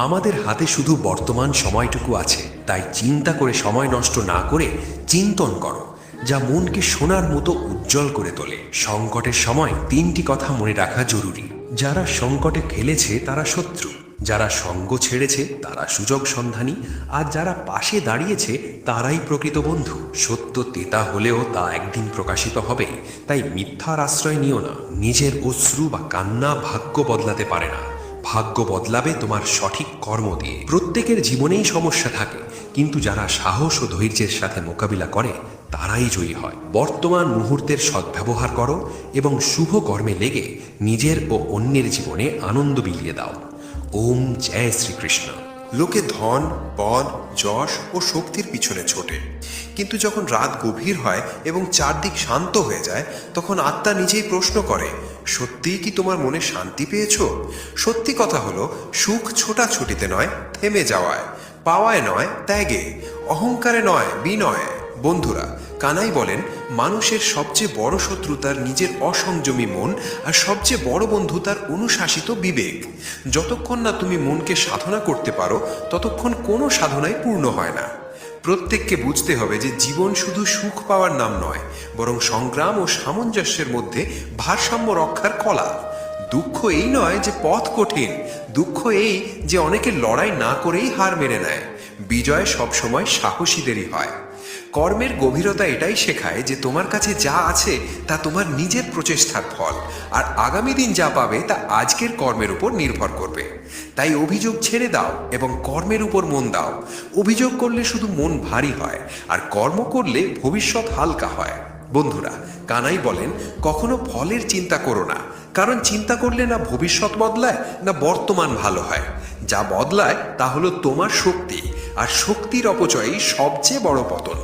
আমাদের হাতে শুধু বর্তমান সময়টুকু আছে, তাই চিন্তা করে সময় নষ্ট না করে চিন্তন করো, যা মনকে সোনার মতো উজ্জ্বল করে তোলে। সংকটের সময় তিনটি কথা মনে রাখা জরুরি: যারা সংকটে খেলেছে তারা শত্রু, যারা সঙ্গ ছেড়েছে তারা সুযোগ সন্ধানী, আর যারা পাশে দাঁড়িয়েছে তারাই প্রকৃত বন্ধু। সত্য তেতা হলেও তা একদিন প্রকাশিত হবে, তাই মিথ্যার আশ্রয় নিও না। নিজের অশ্রু বা কান্না ভাগ্য বদলাতে পারে না, ভাগ্য বদলাবে তোমার সঠিক কর্ম দিয়ে। প্রত্যেকের জীবনেই সমস্যা থাকে, কিন্তু যারা সাহস ও ধৈর্যের সাথে মোকাবিলা করে তারাই জয়ী হয়। বর্তমান মুহূর্তের সদ্ব্যবহার করো এবং শুভ কর্মে লেগে নিজের ও অন্যের জীবনে আনন্দ বিলিয়ে দাও। ওম জয় শ্রীকৃষ্ণ। লোকে ধন, পদ, যশ ও শক্তির পিছনে ছোটে, কিন্তু যখন রাত গভীর হয় এবং চারদিক শান্ত হয়ে যায়, তখন আত্মা নিজেই প্রশ্ন করে, সত্যিই কি তোমার মনে শান্তি পেয়েছো? সত্যি কথা হলো, সুখ ছোটাছুটিতে নয়, থেমে যাওয়ায়, পাওয়ায় নয়, ত্যাগে, অহংকারে নয়, বিনয়ে। বন্ধুরা, কানাই বলেন, মানুষের সবচেয়ে বড় শত্রু তার নিজের অসংযমী মন, আর সবচেয়ে বড় বন্ধু তার অনুশাসিত বিবেক। যতক্ষণ না তুমি মনকে সাধনা করতে পারো, ততক্ষণ কোনো সাধনাই পূর্ণ হয় না। প্রত্যেককে বুঝতে হবে যে জীবন শুধু সুখ পাওয়ার নাম নয়, বরং সংগ্রাম ও সামঞ্জস্যের মধ্যে ভারসাম্য রক্ষার কলা। দুঃখ এই নয় যে পথ কঠিন, দুঃখ এই যে অনেকে লড়াই না করেই হার মেনে নেয়। বিজয় সবসময় সাহসীদেরই হয়। কর্মের গভীরতা এটাই শেখায় যে তোমার কাছে যা আছে তা তোমার নিজের প্রচেষ্টার ফল, আর আগামী দিন যা পাবে তা আজকের কর্মের উপর নির্ভর করবে। তাই অভিযোগ ছেড়ে দাও এবং কর্মের উপর মন দাও। অভিযোগ করলে শুধু মন ভারী হয়, আর কর্ম করলে ভবিষ্যৎ হালকা হয়। বন্ধুরা, কানাই বলেন, কখনো ফলের চিন্তা করো না, কারণ চিন্তা করলে না ভবিষ্যৎ বদলায় না বর্তমান ভালো হয়। যা বদলায় তা হলো তোমার শক্তি, আর শক্তির অপচয়ই সবচেয়ে বড় পতন।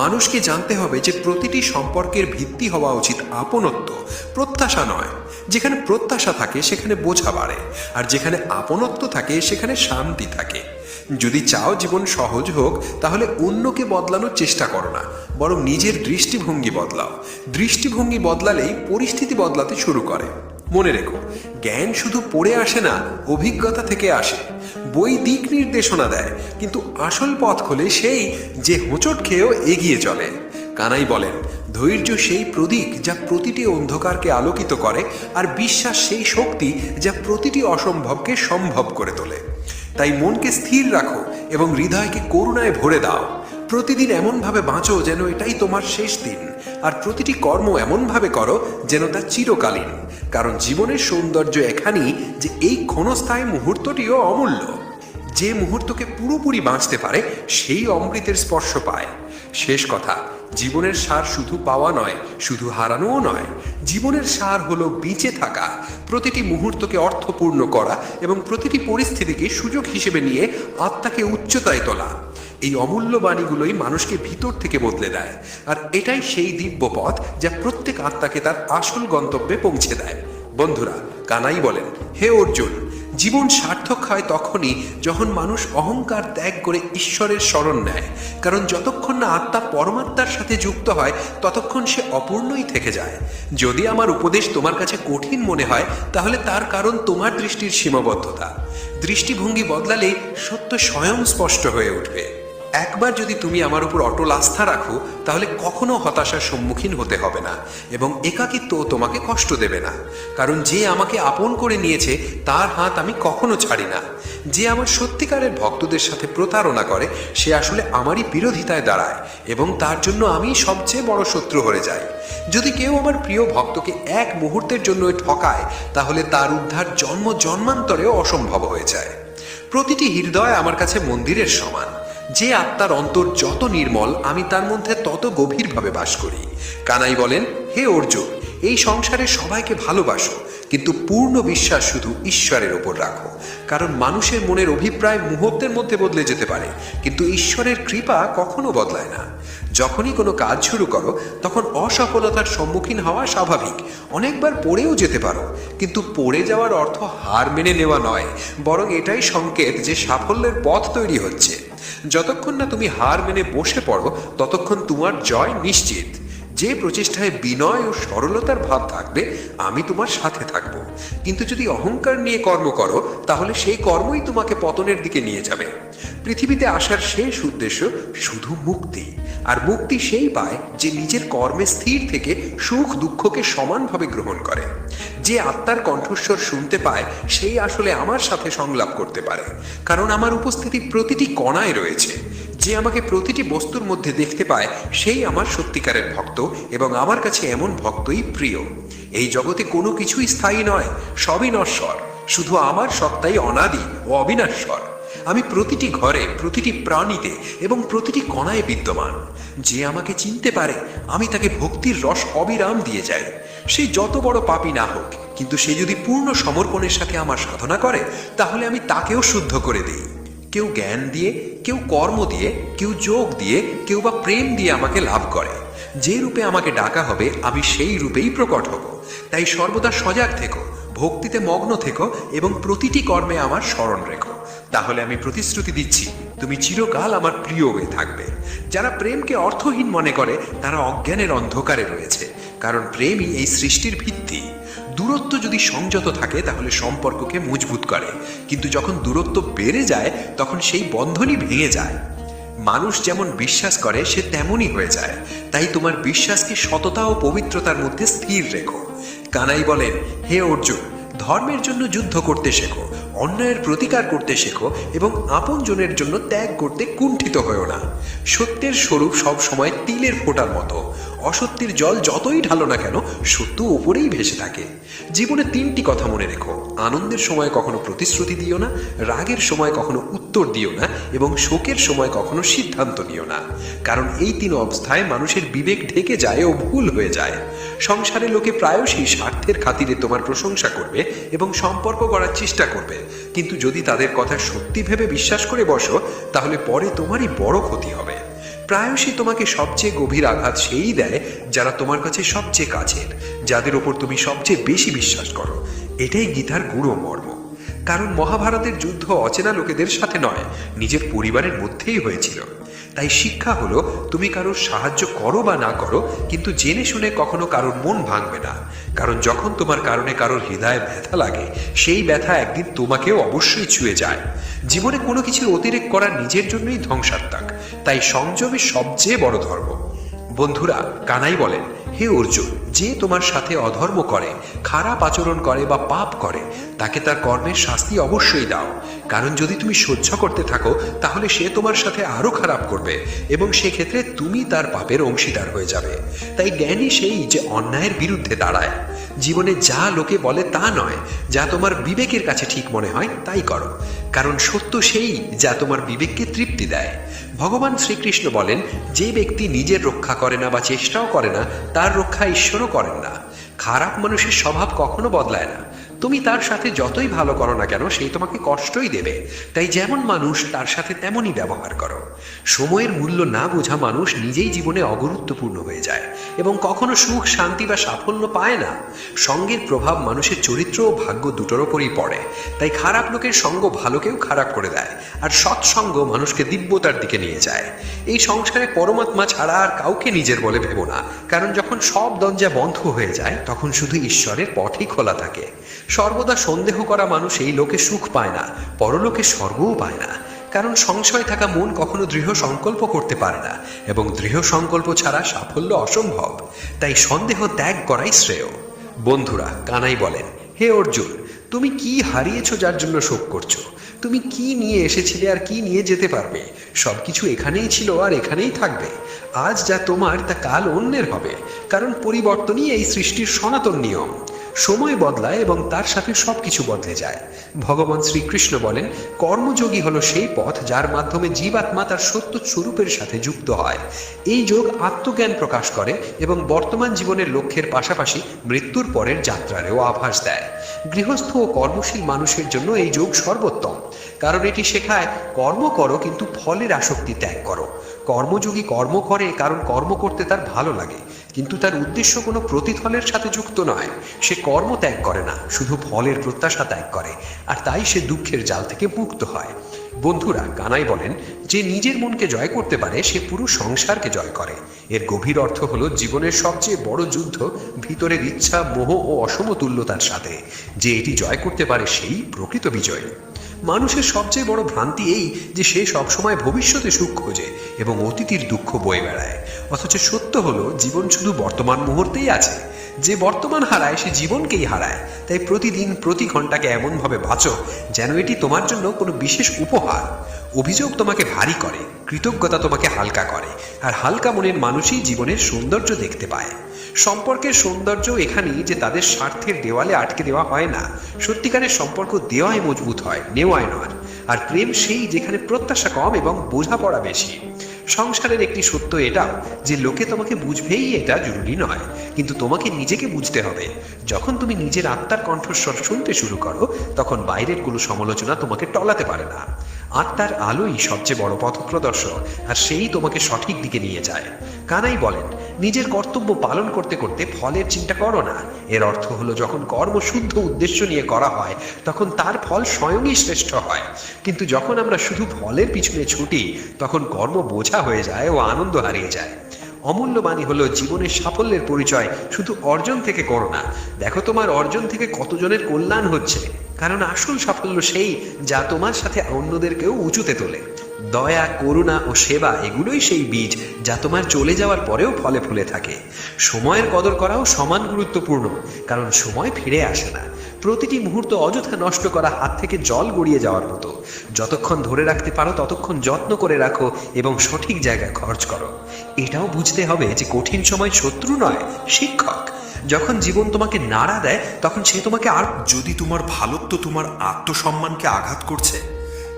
মানুষকে জানতে হবে যে প্রতিটি সম্পর্কের ভিত্তি হওয়া উচিত আপনত্ব, প্রত্যাশা নয়। যেখানে প্রত্যাশা থাকে সেখানে বোঝা বাড়ে, আর যেখানে আপনত্ব থাকে সেখানে শান্তি থাকে। যদি চাও জীবন সহজ হোক, তাহলে অন্যকে বদলানোর চেষ্টা করো না, বরং নিজের দৃষ্টিভঙ্গি বদলাও। দৃষ্টিভঙ্গি বদলালেই পরিস্থিতি বদলাতে শুরু করে। মনে রেখো, জ্ঞান শুধু পড়ে আসে না, অভিজ্ঞতা থেকে আসে। বই দিক নির্দেশনা দেয়, কিন্তু আসল পথ খোলে সেই যে হোঁচট খেয়েও এগিয়ে চলে। কানাই বলেন, ধৈর্য সেই প্রদীপ যা প্রতিটি অন্ধকারকে আলোকিত করে, আর বিশ্বাস সেই শক্তি যা প্রতিটি অসম্ভবকে সম্ভব করে তোলে। তাই মনকে স্থির রাখো এবং হৃদয়কে করুণায় ভরে দাও। প্রতিদিন এমনভাবে বাঁচো যেন এটাই তোমার শেষ দিন, আর প্রতিটি কর্ম এমনভাবে করো যেন তা চিরকালীন। কারণ জীবনের সৌন্দর্য এখানেই যে এই ক্ষণস্থায়ী মুহূর্তটিও অমূল্য। যে মুহূর্তকে পুরোপুরি বাঁচতে পারে সেই অমৃতের স্পর্শ পায়। শেষ কথা, জীবনের সার শুধু পাওয়া নয়, শুধু হারানোও নয়। জীবনের সার হলো বেঁচে থাকা, প্রতিটি মুহূর্তকে অর্থপূর্ণ করা এবং প্রতিটি পরিস্থিতিকে সুযোগ হিসেবে নিয়ে আত্মাকে উচ্চতায় তোলা। এই অমূল্য বাণীগুলোই মানুষকে ভিতর থেকে বদলে দেয়, আর এটাই সেই দিব্য পথ যা প্রত্যেক আত্মাকে তার আসল গন্তব্যে পৌঁছে দেয়। বন্ধুরা, কানাই বলেন, হে অর্জুন, জীবন সার্থক হয় তখনই যখন মানুষ অহংকার ত্যাগ করে ঈশ্বরের শরণ নেয়। কারণ যতক্ষণ না আত্মা পরমাত্মার সাথে যুক্ত হয়, ততক্ষণ সে অপূর্ণই থেকে যায়। যদি আমার উপদেশ তোমার কাছে কঠিন মনে হয়, তাহলে তার কারণ তোমার দৃষ্টির সীমাবদ্ধতা। দৃষ্টিভঙ্গি বদলালেই সত্য স্বয়ং স্পষ্ট হয়ে উঠবে। একবার যদি তুমি আমার উপর অটল আস্থা রাখো, তাহলে কখনো হতাশার সম্মুখীন হতে হবে না, এবং একাকিত্ব তোমাকে কষ্ট দেবে না। কারণ যে আমাকে আপন করে নিয়েছে তার হাত আমি কখনো ছাড়ি না। যে আমার সত্যিকারের ভক্তদের সাথে প্রতারণা করে সে আসলে আমারই বিরোধিতায় দাঁড়ায়, এবং তার জন্য আমি সবচেয়ে বড় শত্রু হয়ে যাই। যদি কেউ আমার প্রিয় ভক্তকে এক মুহূর্তের জন্য ঠকায়, তাহলে তার উদ্ধার জন্ম জন্মান্তরেও অসম্ভব হয়ে যায়। প্রতিটি হৃদয় আমার কাছে মন্দিরের সমান। যে আত্মার অন্তর যত নির্মল, আমি তার মধ্যে তত গভীরভাবে বাস করি। কানাই বলেন, হে অর্জুন, এই সংসারে সবাইকে ভালোবাসো, কিন্তু পূর্ণ বিশ্বাস শুধু ঈশ্বরের ওপর রাখো। কারণ মানুষের মনের অভিপ্রায় মুহূর্তের মধ্যে বদলে যেতে পারে, কিন্তু ঈশ্বরের কৃপা কখনো বদলায় না। যখনই কোনো কাজ শুরু করো, তখন অসফলতার সম্মুখীন হওয়া স্বাভাবিক। অনেকবার পড়েও যেতে পারো, কিন্তু পড়ে যাওয়ার অর্থ হার মেনে নেওয়া নয়, বরং এটাই সংকেত যে সাফল্যের পথ তৈরি হচ্ছে। যতক্ষণ না তুমি হার মেনে বসে পড়ো, ততক্ষণ তোমার জয় নিশ্চিত। যে প্রচেষ্টায় বিনয় ও সরলতার ভাব থাকবে আমি তোমার সাথে থাকব। কিন্তু যদি অহংকার নিয়ে কর্ম করো তাহলে সেই কর্মই তোমাকে পতনের দিকে নিয়ে যাবে। পৃথিবীতে আসার শেষ উদ্দেশ্য শুধু মুক্তি, আর মুক্তি সেই পায় যে নিজের কর্মে স্থির থেকে সুখ দুঃখকে সমানভাবে গ্রহণ করে। যে আত্মার কণ্ঠস্বর শুনতে পায় সেই আসলে আমার সাথে সংলাপ করতে পারে, কারণ আমার উপস্থিতি প্রতিটি কণায় রয়েছে। যে আমাকে প্রতিটি বস্তুর মধ্যে দেখতে পায় সেই আমার সত্যিকারের ভক্ত, এবং আমার কাছে এমন ভক্তই প্রিয়। এই জগতে কোনো কিছুই স্থায়ী নয়, সবই নশ্বর। শুধু আমার সত্তাই অনাদি ও অবিনাশ্বর। আমি প্রতিটি ঘরে, প্রতিটি প্রাণীতে এবং প্রতিটি কণায় বিদ্যমান। যে আমাকে চিনতে পারে আমি তাকে ভক্তির রস অবিরাম দিয়ে যাই। সে যত বড় পাপী না হোক, কিন্তু সে যদি পূর্ণ সমর্পণের সাথে আমার সাধনা করে তাহলে আমি তাকেও শুদ্ধ করে দিই। কেউ জ্ঞান দিয়ে, কেউ কর্ম দিয়ে, কেউ যোগ দিয়ে, কেউ বা প্রেম দিয়ে আমাকে লাভ করে। যে রূপে আমাকে ডাকা হবে আমি সেই রূপেই প্রকট হব। তাই সর্বদা সজাগ থেকো, ভক্তিতে মগ্ন থেকো এবং প্রতিটি কর্মে আমার স্মরণ রেখো। তাহলে আমি প্রতিশ্রুতি দিচ্ছি তুমি চিরকাল আমার প্রিয় হয়ে থাকবে। যারা প্রেমকে অর্থহীন মনে করে তারা অজ্ঞানের অন্ধকারে রয়েছে, কারণ প্রেমই এই সৃষ্টির ভিত্তি। দূরত্ব যদি সংযত থাকে তাহলে সম্পর্ককে মজবুত করে, কিন্তু যখন দূরত্ব বেড়ে যায় তখন সেই বন্ধনই ভেঙে যায়। মানুষ যেমন বিশ্বাস করে সে তেমনই হয়ে যায়। তাই তোমার বিশ্বাসকে সততা ও পবিত্রতার মধ্যে স্থির রেখো। কানাই বলেন, হে অর্জুন, ধর্মের জন্য যুদ্ধ করতে শেখো, অন্যায়ের প্রতিকার করতে শেখো এবং আপনজনের জন্য ত্যাগ করতে কুণ্ঠিত হয়েও না। সত্যের স্বরূপ সব সময় তিলের ফোঁটার মতো। অসত্যের জল যতই ঢালো না কেন সত্য ওপরেই ভেসে থাকে। জীবনে তিনটি কথা মনে রেখো: আনন্দের সময় কখনো প্রতিশ্রুতি দিও না, রাগের সময় কখনো উত্তর দিও না, এবং শোকের সময় কখনো সিদ্ধান্ত নিও না। কারণ এই তিন অবস্থায় মানুষের বিবেক ঢেকে যায় ও ভুল হয়ে যায়। সংসারে লোকে প্রায়শই স্বার্থের খাতিরে তোমার প্রশংসা করবে এবং সম্পর্ক করার চেষ্টা করবে, কিন্তু যদি তাদের কথা সত্যি ভেবে বিশ্বাস করে বসো তাহলে পরে তোমারই বড় ক্ষতি হবে। প্রায়শই তোমাকে সবচেয়ে গভীর আঘাত সেই দেয় যারা তোমার কাছে সবচেয়ে কাছের, যাদের ওপর তুমি সবচেয়ে বেশি বিশ্বাস করো। এটাই গীতার গূঢ় মর্ম। কারণ মহাভারতের যুদ্ধ অচেনা লোকেদের সাথে নয়, নিজের পরিবারের মধ্যেই হয়েছিল। তাই শিক্ষা হলো, তুমি কারোর সাহায্য করো বা না করো, কিন্তু জেনে শুনে কখনো কারোর মন ভাঙবে না। কারণ যখন তোমার কারণে কারোর হৃদয়ে ব্যথা লাগে, সেই ব্যথা একদিন তোমাকেও অবশ্যই ছুঁয়ে যায়। জীবনে কোনো কিছুর অতিরেক করা নিজের জন্যই ধ্বংসাত্মক। তাই সংযমই সবচেয়ে বড় ধর্ম। বন্ধুরা, কানাই বলেন, হে অর্জুন, যে তোমার সাথে অধর্ম করে, খারাপ আচরণ করে বা পাপ করে, তাকে তার কর্মের শাস্তি অবশ্যই দাও। কারণ যদি তুমি সহ্য করতে থাকো তাহলে সে তোমার সাথে আরো খারাপ করবে এবং সেক্ষেত্রে তুমি তার পাপের অংশীদার হয়ে যাবে। তাই জ্ঞানী সেই যে অন্যায়ের বিরুদ্ধে দাঁড়ায়। জীবনে যা লোকে বলে তা নয়, যা তোমার বিবেকের কাছে ঠিক মনে হয় তাই করো। কারণ সত্য সেই যা তোমার বিবেককে তৃপ্তি দেয়। ভগবান শ্রীকৃষ্ণ বলেন, যে ব্যক্তি নিজের রক্ষা করে না বা চেষ্টাও করে না, তার রক্ষা ঈশ্বরও করেন না। খারাপ মানুষের স্বভাব কখনো বদলায় না। তুমি তার সাথে যতই ভালো করো না কেন সেই তোমাকে কষ্টই দেবে। তাই যেমন মানুষ তার সাথে তেমনই ব্যবহার করো। সময়ের মূল্য না বোঝা মানুষ নিজেই জীবনে অগুরুত্বপূর্ণ হয়ে যায় এবং কখনো সুখ, শান্তি বা সাফল্য পায় না। সঙ্গের প্রভাব মানুষের চরিত্র ও ভাগ্য দুটোর ওপরই পড়ে। তাই খারাপ লোকের সঙ্গ ভালোকেও খারাপ করে দেয়, আর সৎসঙ্গ মানুষকে দিব্যতার দিকে নিয়ে যায়। এই সংসারে পরমাত্মা ছাড়া আর কাউকে নিজের বলে ভেবো না, কারণ যখন সব দরজা বন্ধ হয়ে যায় তখন শুধু ঈশ্বরের পথই খোলা থাকে। সর্বদা সন্দেহ করা মানুষ এই লোকে সুখ পায় না, পরলোকে স্বর্গও পায় না। কারণ সংশয় থাকা মন কখনো দৃঢ় সংকল্প করতে পারে না, এবং দৃঢ় সংকল্প ছাড়া সাফল্য অসম্ভব। তাই সন্দেহ ত্যাগ করাই শ্রেয়। বন্ধুরা, কানাই বলেন, হে অর্জুন, তুমি কি হারিয়েছো যার জন্য শোক করছো? তুমি কি নিয়ে এসেছিলে আর কি নিয়ে যেতে পারবে? সবকিছু এখানেই ছিল আর এখানেই থাকবে। আজ যা তোমার তা কাল অন্যের হবে, কারণ পরিবর্তনই এই সৃষ্টির সনাতন নিয়ম। সময় বদলায় এবং তার সাথে সবকিছু বদলে যায়। ভগবান শ্রীকৃষ্ণ বলেন, কর্মযোগী হলো সেই পথ যার মাধ্যমে জীবাত্মা তার সত্য স্বরূপের সাথে যুক্ত হয়। এই যোগ আত্মজ্ঞান প্রকাশ করে এবং বর্তমান জীবনের লক্ষ্যের পাশাপাশি মৃত্যুর পরের যাত্রারও আভাস দেয়। গৃহস্থ ও কর্মশীল মানুষের জন্য এই যোগ সর্বোত্তম, কারণ এটি শেখায় কর্ম করো কিন্তু ফলের আসক্তি ত্যাগ করো। কর্মযোগী কর্ম করে কারণ কর্ম করতে তার ভালো লাগে, কিন্তু তার উদ্দেশ্য কোনো প্রতিফলের সাথে যুক্ত নয়। সে কর্ম ত্যাগ করে না, শুধু ফলের প্রত্যাশা ত্যাগ করে, আর তাই সে দুঃখের জাল থেকে মুক্ত হয়। বন্ধুরা, কানাই বলেন, যে নিজের মনকে জয় করতে পারে সে পুরো সংসারকে জয় করে। এর গভীর অর্থ হলো জীবনের সবচেয়ে বড় যুদ্ধ ভিতরের ইচ্ছা, মোহ ও অসমতুল্যতার সাথে। যে এটি জয় করতে পারে সেই প্রকৃত বিজয়ী। মানুষের সবচেয়ে বড় ভ্রান্তি এই যে সে সবসময় ভবিষ্যতে সুখ খোঁজে এবং অতীতের দুঃখ বয়ে বেড়ায়। অথচ সত্য হলো জীবন শুধু বর্তমান মুহূর্তেই আছে। যে বর্তমান হারায় সে জীবনকেই হারায়। তাই প্রতিদিন প্রতি ঘন্টাকে এমনভাবে বাঁচো যেন এটি তোমার জন্য কোনো বিশেষ উপহার। অভিযোগ তোমাকে ভারী করে, কৃতজ্ঞতা তোমাকে হালকা করে, আর হালকা মনের মানুষই জীবনের সৌন্দর্য দেখতে পায়। সম্পর্কের সৌন্দর্য এখানেই যে তাদের স্বার্থের দেওয়ালে আটকে দেওয়া হয় না। সত্যিকারের সম্পর্ক দেওয়ায় মজবুত হয়, নেওয়ায় নয়। আর প্রেম সেই যেখানে প্রত্যাশা কম এবং বোঝাপড়া বেশি। সংসারের একটি সত্য এটাও যে লোকে তোমাকে বুঝবেই এটা জরুরি নয়, কিন্তু তোমাকে নিজেকে বুঝতে হবে। যখন তুমি নিজের আত্মার কণ্ঠস্বর শুনতে শুরু করো তখন বাইরের কোনো সমালোচনা তোমাকে টলাতে পারে না। আত্মার আলোই সবচেয়ে বড় পথপ্রদর্শক, আর সেই তোমাকে সঠিক দিকে নিয়ে যায়। কানাই বলেন, নিজের কর্তব্য পালন করতে করতে ফলের চিন্তা করো না। এর অর্থ হলো যখন কর্ম শুদ্ধ উদ্দেশ্য নিয়ে করা হয় তখন তার ফল স্বয়ংই শ্রেষ্ঠ হয়। কিন্তু যখন আমরা শুধু ফলের পিছনে ছুটি তখন কর্ম বোঝা হয়ে যায় ও আনন্দ হারিয়ে যায়। অমূল্যবাণী হলো জীবনের সাফল্যের পরিচয় শুধু অর্জন থেকে করো না, দেখো তোমার অর্জন থেকে কতজনের কল্যাণ হচ্ছে। কারণ আসল সাফল্য সেই যা তোমার সাথে অন্যদেরকেও উঁচুতে তোলে। দয়া, করুণা ও সেবা এগুলোই সেই বীজ যা তোমার চলে যাওয়ার পরেও ফলে ফুলে থাকে। সময়ের কদর করাও সমান গুরুত্বপূর্ণ, কারণ সময় ফিরে আসে না। প্রতিটি মুহূর্ত অযথা নষ্ট করা হাত থেকে জল গড়িয়ে যাওয়ার মতো। যতক্ষণ ধরে রাখতে পারো ততক্ষণ যত্ন করে রাখো এবং সঠিক জায়গায় খরচ করো। এটাও বুঝতে হবে যে কঠিন সময় শত্রু নয়, শিক্ষক। যখন জীবন তোমাকে নাড়া দেয় তখন সে তোমাকে আর যদি তোমার ভালোত্ব তোমার আত্মসম্মানকে আঘাত করছে,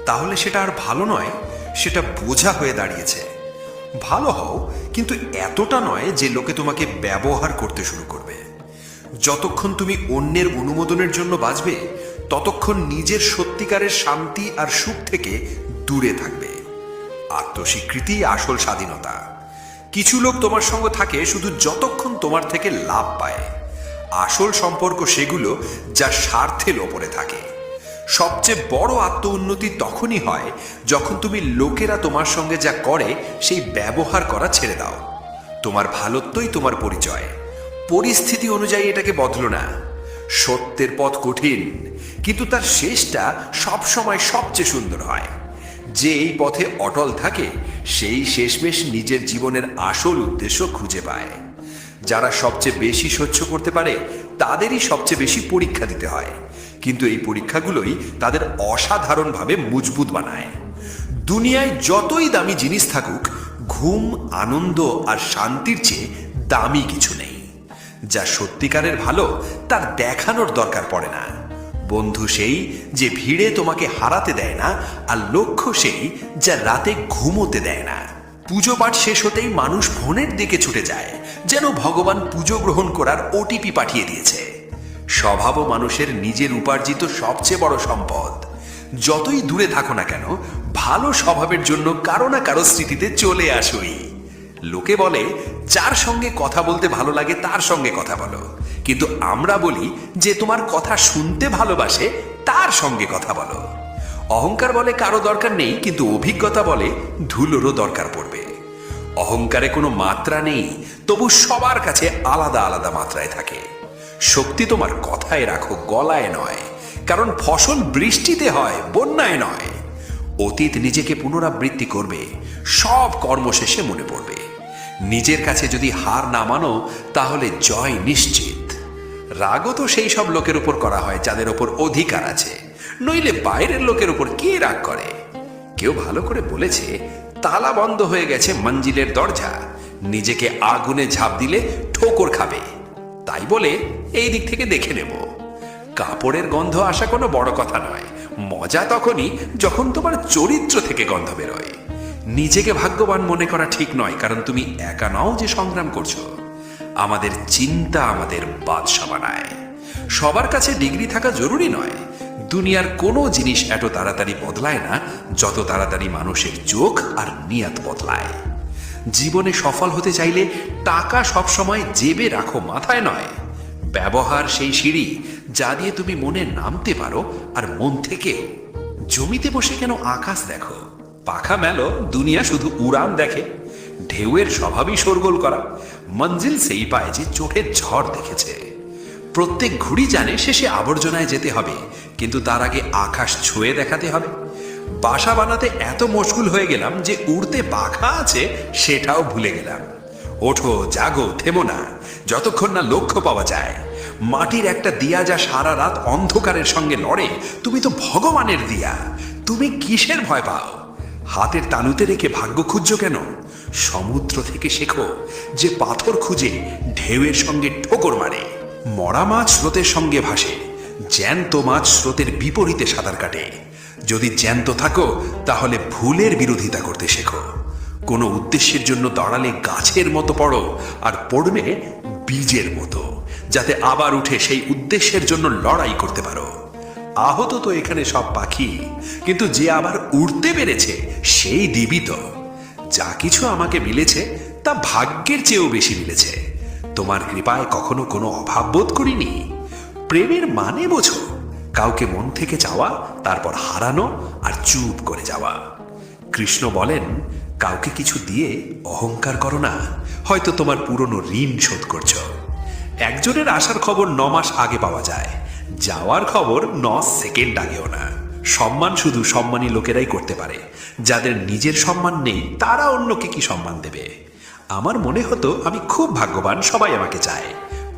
তাহলে সেটা আর ভালো নয়, সেটা বোঝা হয়ে দাঁড়িয়েছে। ভালো হও, কিন্তু এতটা নয় যে লোকে তোমাকে ব্যবহার করতে শুরু করবে। যতক্ষণ তুমি অন্যের অনুমোদনের জন্য বাঁচবে ততক্ষণ নিজের সত্যিকারের শান্তি আর সুখ থেকে দূরে থাকবে। আত্মস্বীকৃতি আসল স্বাধীনতা। কিছু লোক তোমার সঙ্গে থাকে শুধু যতক্ষণ তোমার থেকে লাভ পায়। আসল সম্পর্ক সেগুলো যা স্বার্থের ওপরে থাকে। সবচেয়ে বড় আত্ম উন্নতি তখনই হয় যখন তুমি লোকেরা তোমার সঙ্গে যা করে সেই ব্যবহার করা ছেড়ে দাও। তোমার ভালোত্বই তোমার পরিচয়। পরিস্থিতি অনুযায়ী এটাকে বদলো না। সত্যের পথ কঠিন, কিন্তু তার শেষটা সবসময় সবচেয়ে সুন্দর হয়। যে এই পথে অটল থাকে সেই শেষমেশ নিজের জীবনের আসল উদ্দেশ্য খুঁজে পায়। যারা সবচেয়ে বেশি সহ্য করতে পারে তাদেরই সবচেয়ে বেশি পরীক্ষা দিতে হয়, কিন্তু এই পরীক্ষাগুলোই তাদের অসাধারণভাবে মজবুত বানায়। দুনিয়ায় যতই দামি জিনিস থাকুক, ঘুম, আনন্দ আর শান্তির চেয়ে দামি কিছু নেই। যা সত্যিকারের ভালো তার দেখানোর দরকার পড়ে না। বন্ধু সেই যে ভিড়ে তোমাকে হারাতে দেয় না, আর লক্ষ্য সেই যা রাতে ঘুমোতে দেয় না। পুজো পাঠ শেষ হতেই মানুষ ফোনের দিকে ছুটে যায়, যেন ভগবান পুজো গ্রহণ করার ওটিপি পাঠিয়ে দিয়েছে। স্বভাবও মানুষের নিজের উপার্জিত সবচেয়ে বড় সম্পদ। যতই দূরে থাকো না কেন, ভালো স্বভাবের জন্য কারো না কারো স্মৃতিতে চলে আসোই। লোকে বলে যার সঙ্গে কথা বলতে ভালো লাগে তার সঙ্গে কথা বলো, কিন্তু আমরা বলি যে তোমার কথা শুনতে ভালোবাসে তার সঙ্গে কথা বলো। অহংকার বলে কারো দরকার নেই, কিন্তু অভিজ্ঞতা বলে ধুলোরও দরকার পড়বে। অহংকারে কোনো মাত্রা নেই, তবু সবার কাছে আলাদা আলাদা মাত্রায় থাকে। শক্তি তোমার কথায় রাখো, গলায় নয়, কারণ ফসল বৃষ্টিতে হয়, বন্যায় নয়। অতীত নিজেকে পুনরাবৃত্তি করবে, সব কর্ম শেষে মনে পড়বে। নিজের কাছে যদি হার না মানো তাহলে জয় নিশ্চিত। রাগও তো সেই সব লোকের উপর করা হয় যাদের উপর অধিকার আছে, নইলে বাইরের লোকের উপর কে রাগ করে? কেউ ভালো করে বলেছে, তালা বন্ধ হয়ে গেছে মঞ্জিলের দরজা, নিজেকে আগুনে ঝাঁপ দিলে ঠোকর খাবে। তাই বলে এই দিক থেকে দেখে নেব। কাপড়ের গন্ধ আসা কোনো বড় কথা নয়, মজা তখনই যখন তোমার চরিত্র থেকে গন্ধ বেরোয়। নিজেকে ভাগ্যবান মনে করা ঠিক নয়, কারণ তুমি একা নও যে সংগ্রাম করছো। আমাদের চিন্তা আমাদের বাদশা বানায়। সবার কাছে ডিগ্রি থাকা জরুরি নয়। দুনিয়ার কোনো জিনিস এত তাড়াতাড়ি বদলায় না যত তাড়াতাড়ি মানুষের চোখ আর নিয়ত বদলায়। জীবনে সফল হতে চাইলে টাকা সবসময় জেবে রাখো, মাথায় নয়। ব্যবহার সেই সিঁড়ি যা দিয়ে তুমি মনে নামতে পারো, আর মন থেকে। জমিতে বসে কেন আকাশ দেখো? পাখা মেলো, দুনিয়া শুধু উড়ান দেখে। ঢেউয়ের স্বভাবই শোরগোল করা, মঞ্জিল সেই পায় যে চোখের ঝড় দেখেছে। প্রত্যেক ঘুড়ি জানে শেষে আবর্জনায় যেতে হবে, কিন্তু তার আগে আকাশ ছুঁয়ে দেখাতে হবে। বাসা বানাতে এত মশগুল হয়ে গেলাম যে উড়তে পাখা আছে সেটাও ভুলে গেলাম। ওঠো, জাগো, থেমো না, যতক্ষণ না লক্ষ্য পাওয়া যায়। মাটির একটা দিয়া যা সারা রাত অন্ধকারের সঙ্গে লড়ে, তুমি তো ভগবানের দিয়া। তুমি কিসের ভয় পাও? হাতের তালুতে রেখে ভাগ্য খুঁজছো কেন? সমুদ্র থেকে শেখো যে পাথর খুঁজে ঢেউয়ের সঙ্গে ঠোকর মারে। মরা মাছ স্রোতের সঙ্গে ভাসে, জ্যান্ত মাছ স্রোতের বিপরীতে সাঁতার কাটে। যদি জ্যান্ত থাকো তাহলে ভুলের বিরোধিতা করতে শেখো। কোনো উদ্দেশ্যের জন্য দাঁড়ালে গাছের মতো পড়ো, আর পড়বে বীজের মতো, যাতে আবার উঠে সেই উদ্দেশ্যের জন্য লড়াই করতে পারো। আহত তো এখানে সব পাখি, কিন্তু যে আবার উড়তে পেরেছে সেই জীবিত। যা কিছু আমাকে মিলেছে তা ভাগ্যের চেয়েও বেশি মিলেছে। তোমার কৃপায় কখনো কোনো অভাব বোধ করিনি। প্রেমের মানে বোঝো, কাউকে মন থেকে চাওয়া, তারপর হারানো আর চুপ করে যাওয়া। কৃষ্ণ বলেন, কাউকে কিছু দিয়ে অহংকার করো না, হয়তো তোমার পুরনো ঋণ শোধ করছো। একজনের আসার খবর 9 মাস আগে পাওয়া যায়, যাওয়ার খবর 9 সেকেন্ড আগেও না। সম্মান শুধু সম্মানী লোকেরাই করতে পারে। যাদের নিজের সম্মান নেই তারা অন্যকে কি সম্মান দেবে? আমার মনে হতো আমি খুব ভাগ্যবান, সবাই আমাকে চায়।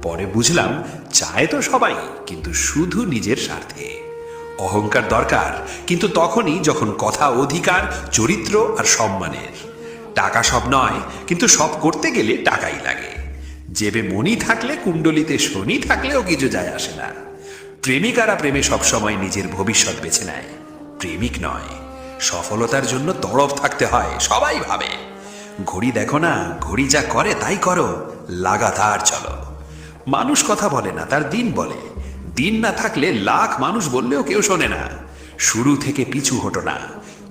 পরে বুঝলাম চায় তো সবাই, কিন্তু শুধু নিজের স্বার্থে। অহংকার দরকার, কিন্তু তখনই যখন কথা অধিকার, চরিত্র আর সম্মানের। টাকা সব নয়, কিন্তু সব করতে গেলে টাকাই লাগে। জেবে মনি থাকলে, কুণ্ডলিতে শনি থাকলেও কিছু যায় আসে না। প্রেমিকারা প্রেমে সবসময় নিজের ভবিষ্যৎ বেছে নেয়, প্রেমিক নয়। সফলতার জন্য তরফ থাকতে হয়, সবাই ভাবে। ঘড়ি দেখো না, ঘড়ি যা করে তাই করো, লাগাতার চলো। মানুষ কথা বলে না, তার দিন বলে। দিন না থাকলে লাখ মানুষ বললেও কেউ শোনে না। শুরু থেকে পিছু হটো না।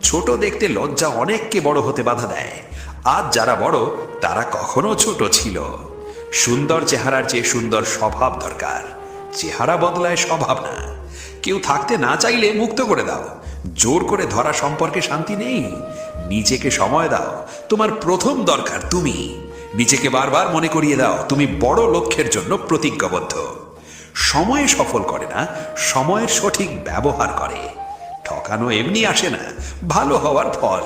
ছোট দেখতে লজ্জা অনেককে বড় হতে বাধা দেয়। আজ যারা বড় তারা কখনো ছোট ছিল। সুন্দর চেহারার চেয়ে সুন্দর স্বভাব দরকার। চেহারা বদলায়, স্বভাব না। কেউ থাকতে না চাইলে মুক্ত করে দাও। জোর করে ধরা সম্পর্কে শান্তি নেই। নিজেকে সময় দাও, তোমার প্রথম দরকার তুমি। নিজেকে বারবার মনে করিয়ে দাও তুমি বড় লক্ষ্যের জন্য প্রতিজ্ঞাবদ্ধ। সময়ে সফল করে না, সময়ের সঠিক ব্যবহার করে। ঠকানো এমনি আসে না, ভালো হওয়ার ফল।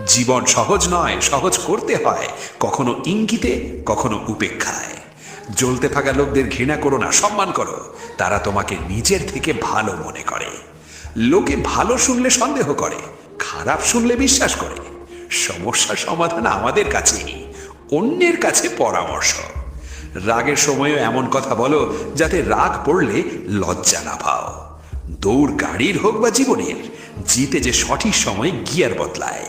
জীবন সহজ নয়, সহজ করতে হয়, কখনো ইঙ্গিতে, কখনো উপেক্ষায়। জ্বলতে থাকা লোকদের ঘৃণা করো না, সম্মান করো। তারা তোমাকে নিজের থেকে ভালো মনে করে। লোকে ভালো শুনলে সন্দেহ করে, খারাপ শুনলে বিশ্বাস করে। সমস্যার সমাধান আমাদের কাছেই, অন্যের কাছে পরামর্শ। রাগের সময়ও এমন কথা বলো যাতে রাগ পড়লে লজ্জা না পাও। দৌড় গাড়ির হোক বা জীবনের, জিতে যে সঠিক সময় গিয়ার বদলায়।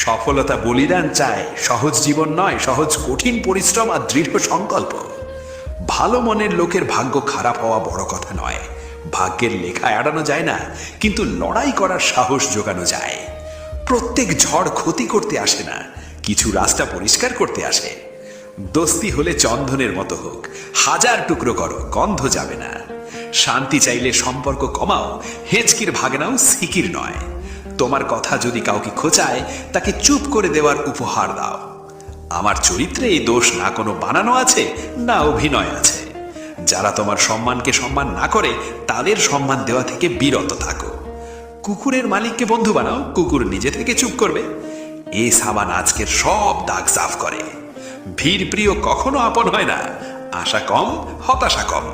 সফলতা বলিদান চায়, সহজ জীবন নয়, সহজ কঠিন পরিশ্রম আর দৃঢ় সংকল্প। ভালো মনের লোকের ভাগ্য খারাপ হওয়া বড় কথা নয়। ভাগ্যের লেখা এড়ানো যায় না, কিন্তু লড়াই করার সাহস জোগানো যায়। প্রত্যেক ঝড় ক্ষতি করতে আসে না, কিছু রাস্তা পরিষ্কার করতে আসে। দোস্তি হলে চন্দনের মতো হোক, 1000 টুকরো করো, গন্ধ যাবে না। শান্তি চাইলে সম্পর্ক কমাও, হেঁচকির ভাগ নাও, সিকির নয়। তোমার কথা যদি কাউকে খোঁচায় তাকে চুপ করে দেওয়ার উপহার দাও। আমার চরিত্রে এই দোষ না কোনো বানানো আছে, না অভিনয় আছে। যারা তোমার সম্মানকে সম্মান না করে তাদের সম্মান দেওয়া থেকে বিরত থাকো। কুকুরের মালিককে বন্ধু বানাও, কুকুর নিজে থেকে চুপ করবে। এই সাবান আজকের সব দাগ সাফ করে। ভিড় প্রিয় কখনো আপন হয় না, আশা কম, হতাশা কম।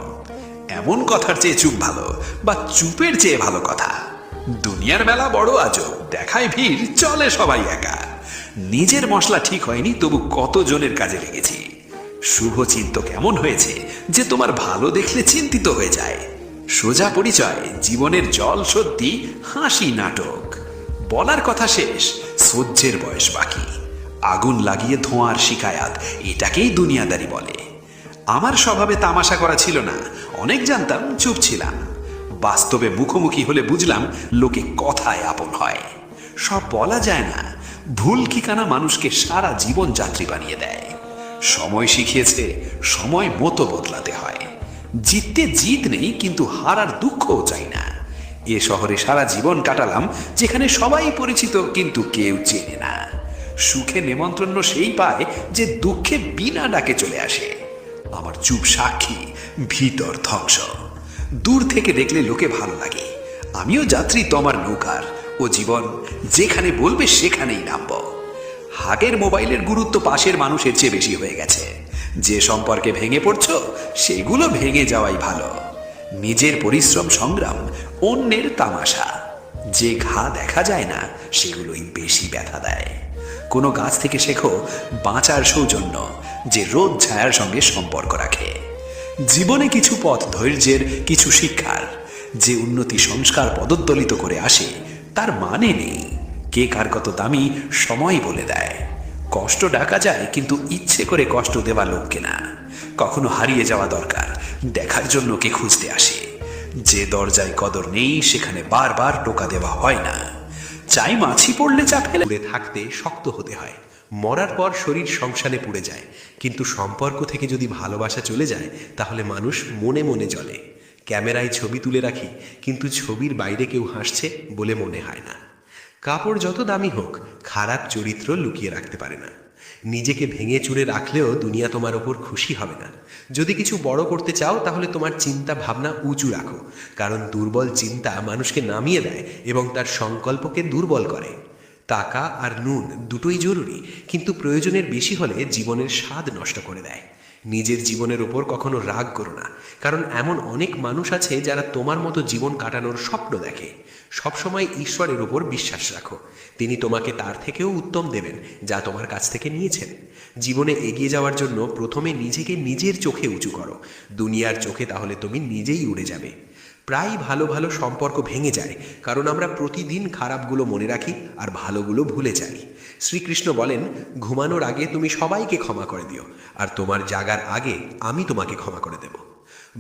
এমন কথার চেয়ে চুপ ভালো, বা চুপের চেয়ে ভালো কথা। দুনিয়ার মেলা বড় আজব, দেখায় ভিড়, চলে সবাই একা। নিজের মশলা ঠিক হয়নি, তবু কতজনের কাজে লেগেছি। শুভ চিন্ত কেমন হয়েছে যে তোমার ভালো দেখলে চিন্তিত হয়ে যায়। সোজা পরিচয়, জীবনের জল সত্যি, হাসি নাটক। বলার কথা শেষ, সহ্যের বয়স বাকি। আগুন লাগিয়ে ধোঁয়ার শিকায়াত, এটাকেই দুনিয়াদারি বলে। আমার স্বভাবে তামাশা করা ছিল না, অনেক জানতাম, চুপ ছিলাম। বাস্তবে মুখোমুখি হলে বুঝলাম লোকে কথায় আপন হয়। সব বলা যায় না, ভুল ঠিকানা মানুষকে সারা জীবন যাত্রী বানিয়ে দেয়। সময় শিখিয়েছে সময় মতো বদলাতে হয়। জিততে জিত নেই, কিন্তু হারার দুঃখও চাই না। এ শহরে সারা জীবন কাটালাম, যেখানে সবাই পরিচিত কিন্তু কেউ চেনে না। সুখে নেমন্ত্রণ সেই পায় যে দুঃখে বিনা ডাকে চলে আসে। আমার চুপ সাক্ষী, ভিতর ধ্বংস। দূর থেকে দেখলে লোকে ভালো লাগে। আমিও যাত্রী তোমার নৌকার। ও জীবন, যেখানে বলবে সেখানেই নামব। হাগের মোবাইলের গুরুত্ব পাশের মানুষের চেয়ে বেশি হয়ে গেছে। যে সম্পর্কে ভেঙে পড়ছো, সেগুলো ভেঙে যাওয়াই ভালো। নিজের পরিশ্রম, সংগ্রাম, অন্যের তামাশা। যে ঘা দেখা যায় না, সেগুলোই বেশি ব্যথা দেয়। কোনো গাছ থেকে শেখো বাঁচার সৌজন্য, যে রোদ ছায়ার সঙ্গে সম্পর্ক রাখে। জীবনে কিছু পথ ধৈর্যের, কিছু শিক্ষার। যে উন্নতি সংস্কার পদদলিত করে আসে, তার মানে নেই। কে কার কত দামি, সময় বলে দেয়। কষ্ট ডাকা যায়, কিন্তু ইচ্ছে করে কষ্ট দেওয়া লোককে না। কখনো হারিয়ে যাওয়া দরকার, দেখার জন্য কে খুঁজতে আসে। যে দরজায় কদর নেই, সেখানে বারবার টোকা দেওয়া হয় না। চাই মাছি পড়লে চা ফেলে। দূরে থাকতে শক্ত হতে হয়। মরার পর শরীর সংসারে পুড়ে যায়, কিন্তু সম্পর্ক থেকে যদি ভালোবাসা চলে যায়, তাহলে মানুষ মনে মনে জ্বলে। ক্যামেরায় ছবি তুলে রাখি, কিন্তু ছবির বাইরে কেউ হাসছে বলে মনে হয় না। কাপড় যত দামি হোক, খারাপ চরিত্র লুকিয়ে রাখতে পারে না। নিজেকে ভেঙে চুরে রাখলেও দুনিয়া তোমার ওপর খুশি হবে না। যদি কিছু বড় করতে চাও, তাহলে তোমার চিন্তা ভাবনা উঁচু রাখো, কারণ দুর্বল চিন্তা মানুষকে নামিয়ে দেয় এবং তার সংকল্পকে দুর্বল করে। টাকা আর নুন দুটোই জরুরি, কিন্তু প্রয়োজনের বেশি হলে জীবনের স্বাদ নষ্ট করে দেয়। নিজের জীবনের ওপর কখনো রাগ করো না, কারণ এমন অনেক মানুষ আছে যারা তোমার মতো জীবন কাটানোর স্বপ্ন দেখে। সবসময় ঈশ্বরের উপর বিশ্বাস রাখো, তিনি তোমাকে তার থেকেও উত্তম দেবেন যা তোমার কাছ থেকে নিয়েছেন। জীবনে এগিয়ে যাওয়ার জন্য প্রথমে নিজেকে নিজের চোখে উঁচু করো, দুনিয়ার চোখে, তাহলে তুমি নিজেই উড়ে যাবে। প্রায় ভালো ভালো সম্পর্ক ভেঙে যায়, কারণ আমরা প্রতিদিন খারাপগুলো মনে রাখি আর ভালোগুলো ভুলে যাই। শ্রীকৃষ্ণ বলেন, ঘুমানোর আগে তুমি সবাইকে ক্ষমা করে দিও, আর তোমার জাগার আগে আমি তোমাকে ক্ষমা করে দেব।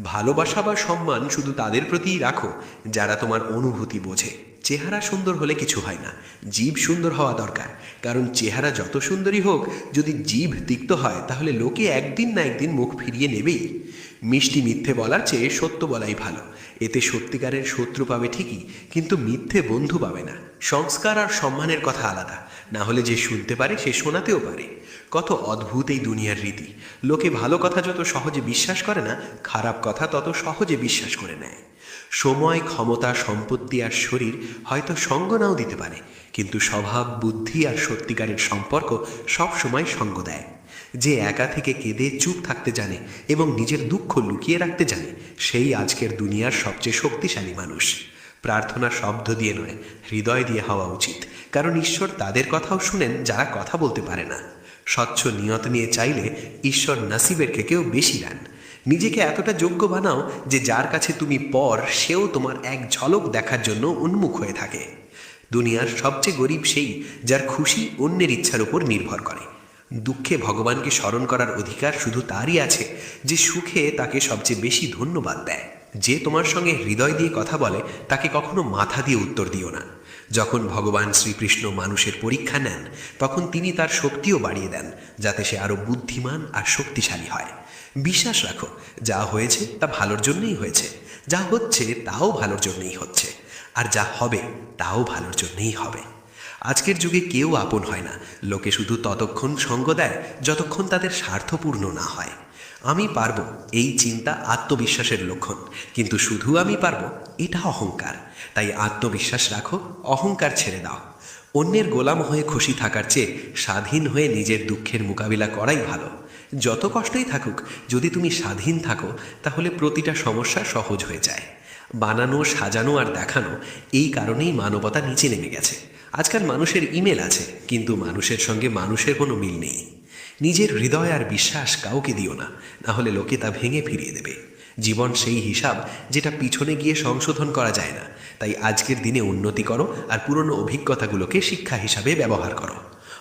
ভালোবাসা বা সম্মান শুধু তাদের প্রতিই রাখো যারা তোমার অনুভূতি বোঝে। চেহারা সুন্দর হলে কিছু হয় না, জিভ সুন্দর হওয়া দরকার। কারণ চেহারা যত সুন্দরই হোক, যদি জিভ তিক্ত হয়, তাহলে লোকে একদিন না একদিন মুখ ফিরিয়ে নেবেই। মিষ্টি মিথ্যে বলার চেয়ে সত্য বলাই ভালো। এতে সত্যিকারের শত্রু পাবে ঠিকই, কিন্তু মিথ্যে বন্ধু পাবে না। সংস্কার আর সম্মানের কথা আলাদা, না হলে যে শুনতে পারে সে শোনাতেও পারে। কত অদ্ভুত এই দুনিয়ার রীতি। লোকে ভালো কথা যত সহজে বিশ্বাস করে না, খারাপ কথা তত সহজে বিশ্বাস করে নেয়। সময়, ক্ষমতা, সম্পত্তি আর শরীর হয়তো সঙ্গ নাও দিতে পারে, কিন্তু স্বভাব, বুদ্ধি আর সত্যিকারের সম্পর্ক সব সময় সঙ্গ দেয়। যে একা থেকে কেঁদে চুপ থাকতে জানে এবং নিজের দুঃখ লুকিয়ে রাখতে জানে, সেই আজকের দুনিয়ার সবচেয়ে শক্তিশালী মানুষ। প্রার্থনা শব্দ দিয়ে নয়, হৃদয় দিয়ে হওয়া উচিত, কারণ ঈশ্বর তাদের কথাও শুনেন যারা কথা বলতে পারে না। স্বচ্ছ নিয়ত নিয়ে চাইলে ঈশ্বর নসিবের থেকেও বেশি দেন। নিজেকে এতটা যোগ্য বানাও যে যার কাছে তুমি পর, সেও তোমার এক ঝলক দেখার জন্য উন্মুখ হয়ে থাকে। দুনিয়ার সবচেয়ে গরিব সেই যার খুশি অন্যের ইচ্ছার উপর নির্ভর করে। দুঃখে ভগবানকে স্মরণ করার অধিকার শুধু তারই আছে যে সুখে তাকে সবচেয়ে বেশি ধন্যবাদ দেয়। যে তোমার সঙ্গে হৃদয় দিয়ে কথা বলে, তাকে কখনো মাথা দিয়ে উত্তর দিও না। যখন ভগবান শ্রীকৃষ্ণ মানুষের পরীক্ষা নেন, তখন তিনি তার শক্তিও বাড়িয়ে দেন, যাতে সে আরো বুদ্ধিমান আর শক্তিশালী হয়। বিশ্বাস রাখো, যা হয়েছে তা ভালোর জন্যই হয়েছে, যা হচ্ছে তাও ভালোর জন্যই হচ্ছে, আর যা হবে তাও ভালোর জন্যই হবে। আজকের যুগে কেউ আপন হয় না, লোকে শুধু ততক্ষণ সঙ্গ দেয় যতক্ষণ তাদের স্বার্থপূর্ণ না হয়। আমি পারবো, এই চিন্তা আত্মবিশ্বাসের লক্ষণ, কিন্তু শুধু আমি পারবো এটা অহংকার। তাই আত্মবিশ্বাস রাখো, অহংকার ছেড়ে দাও। অন্যের গোলাম হয়ে খুশি থাকার চেয়ে স্বাধীন হয়ে নিজের দুঃখের মোকাবিলা করাই ভালো। যত কষ্টই থাকুক, যদি তুমি স্বাধীন থাকো, তাহলে প্রতিটা সমস্যা সহজ হয়ে যায়। বানানো, সাজানো আর দেখানো, এই কারণেই মানবতা নিচে নেমে গেছে। আজকাল মানুষের ইমেল আছে, কিন্তু মানুষের সঙ্গে মানুষের কোনো মিল নেই। নিজের হৃদয় আর বিশ্বাস কাউকে দিও না, না হলে লোকে তা ভেঙে ফিরিয়ে দেবে। জীবন সেই হিসাব যেটা পিছনে গিয়ে সংশোধন করা যায় না। তাই আজকের দিনে উন্নতি করো আর পুরনো অভিজ্ঞতাগুলোকে শিক্ষা হিসাবে ব্যবহার করো।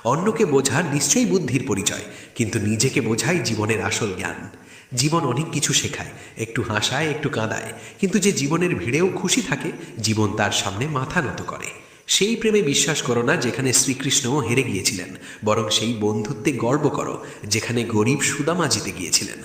অন্যকে বোঝা নিশ্চয়ই বুদ্ধির পরিচয়, কিন্তু নিজেকে বোঝাই জীবনের আসল জ্ঞান। জীবন অনেক কিছু শেখায়, একটু হাসায়, একটু কাঁদায়, কিন্তু যে জীবনের ভিড়েও খুশি থাকে, জীবন তার সামনে মাথা নত করে। সেই প্রেমে বিশ্বাস করো না যেখানে শ্রীকৃষ্ণও হেরে গিয়েছিলেন, বরং সেই বন্ধুত্বে গর্ব করো যেখানে গরিব সুদামা জিতে গিয়েছিলেন।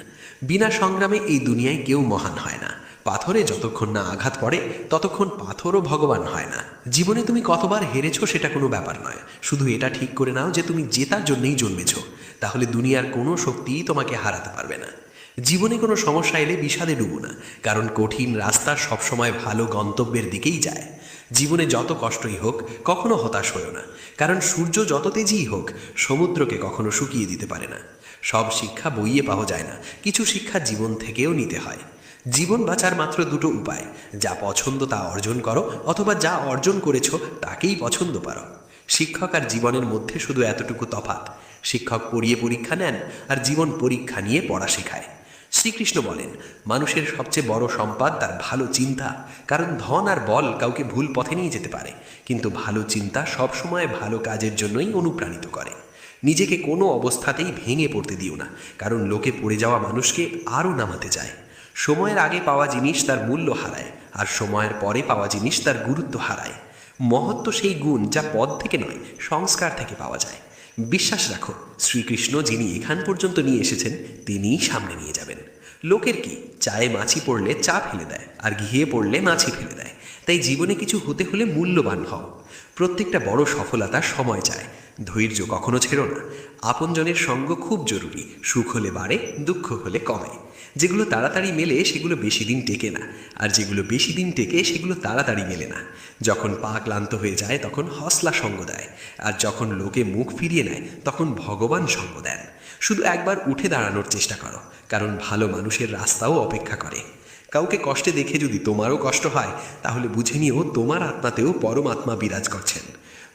বিনা সংগ্রামে এই দুনিয়ায় কেউ মহান হয় না। পাথরে যতক্ষণ না আঘাত পড়ে ততক্ষণ পাথরও ভগবান হয় না। জীবনে তুমি কতবার হেরেছো সেটা কোনো ব্যাপার নয়, শুধু এটা ঠিক করে নাও যে তুমি জেতার জন্যই জন্মেছ, তাহলে দুনিয়ার কোনো শক্তিই তোমাকে হারাতে পারবে না। জীবনে কোনো সমস্যা এলে বিষাদে ডুবো না, কারণ কঠিন রাস্তা সবসময় ভালো গন্তব্যের দিকেই যায়। জীবনে যত কষ্টই হোক কখনো হতাশ হয়েও না, কারণ সূর্য যত তেজই হোক সমুদ্রকে কখনো শুকিয়ে দিতে পারে না। সব শিক্ষা বইয়ে পাওয়া যায় না, কিছু শিক্ষা জীবন থেকেও নিতে হয়। জীবন বাঁচার মাত্র দুটো উপায়, যা পছন্দ তা অর্জন করো, অথবা যা অর্জন করেছো তাকেই পছন্দ পারো। শিক্ষক আর জীবনের মধ্যে শুধু এতটুকু তফাৎ, শিক্ষক পড়িয়ে পরীক্ষা নেন আর জীবন পরীক্ষা নিয়ে পড়া শেখায়। শ্রীকৃষ্ণ বলেন, মানুষের সবচেয়ে বড় সম্পদ তার ভালো চিন্তা, কারণ ধন আর বল কাউকে ভুল পথে নিয়ে যেতে পারে, কিন্তু ভালো চিন্তা সবসময় ভালো কাজের জন্যই অনুপ্রাণিত করে। নিজেকে কোনো অবস্থাতেই ভেঙে পড়তে দিও না, কারণ লোকে পড়ে যাওয়া মানুষকে আরও নামাতে চায়। সময়ের আগে পাওয়া জিনিস তার মূল্য হারায়, আর সময়ের পরে পাওয়া জিনিস তার গুরুত্ব হারায়। মহত্ব সেই গুণ যা পদ থেকে নয়, সংস্কার থেকে পাওয়া যায়। বিশ্বাস রাখো, শ্রীকৃষ্ণ যিনি এখান পর্যন্ত নিয়ে এসেছেন তিনিই সামনে নিয়ে যাবেন। লোকের কি, চায়ে মাছি পড়লে চা ফেলে দেয়, আর ঘিয়ে পড়লে মাছি ফেলে দেয়। তাই জীবনে কিছু হতে হলে মূল্যবান হও। প্রত্যেকটা বড় সফলতা সময় চায়, ধৈর্য কখনো ছেড়ো না। আপনজনের সঙ্গ খুব জরুরি, সুখ হলে বাড়ে, দুঃখ হলে কমে। যেগুলো তাড়াতাড়ি মেলে সেগুলো বেশি দিন টেকে না, আর যেগুলো বেশি দিন টেকে সেগুলো তাড়াতাড়ি মেলে না। যখন পা ক্লান্ত হয়ে যায় তখন হসলা সঙ্গ দেয়, আর যখন লোকে মুখ ফিরিয়ে নেয় তখন ভগবান সঙ্গ দেন। শুধু একবার উঠে দাঁড়ানোর চেষ্টা করো, কারণ ভালো মানুষের রাস্তাও অপেক্ষা করে। কাউকে কষ্টে দেখে যদি তোমারও কষ্ট হয়, তাহলে বুঝে নিও তোমার আত্মাতেও পরমাত্মা বিরাজ করছেন।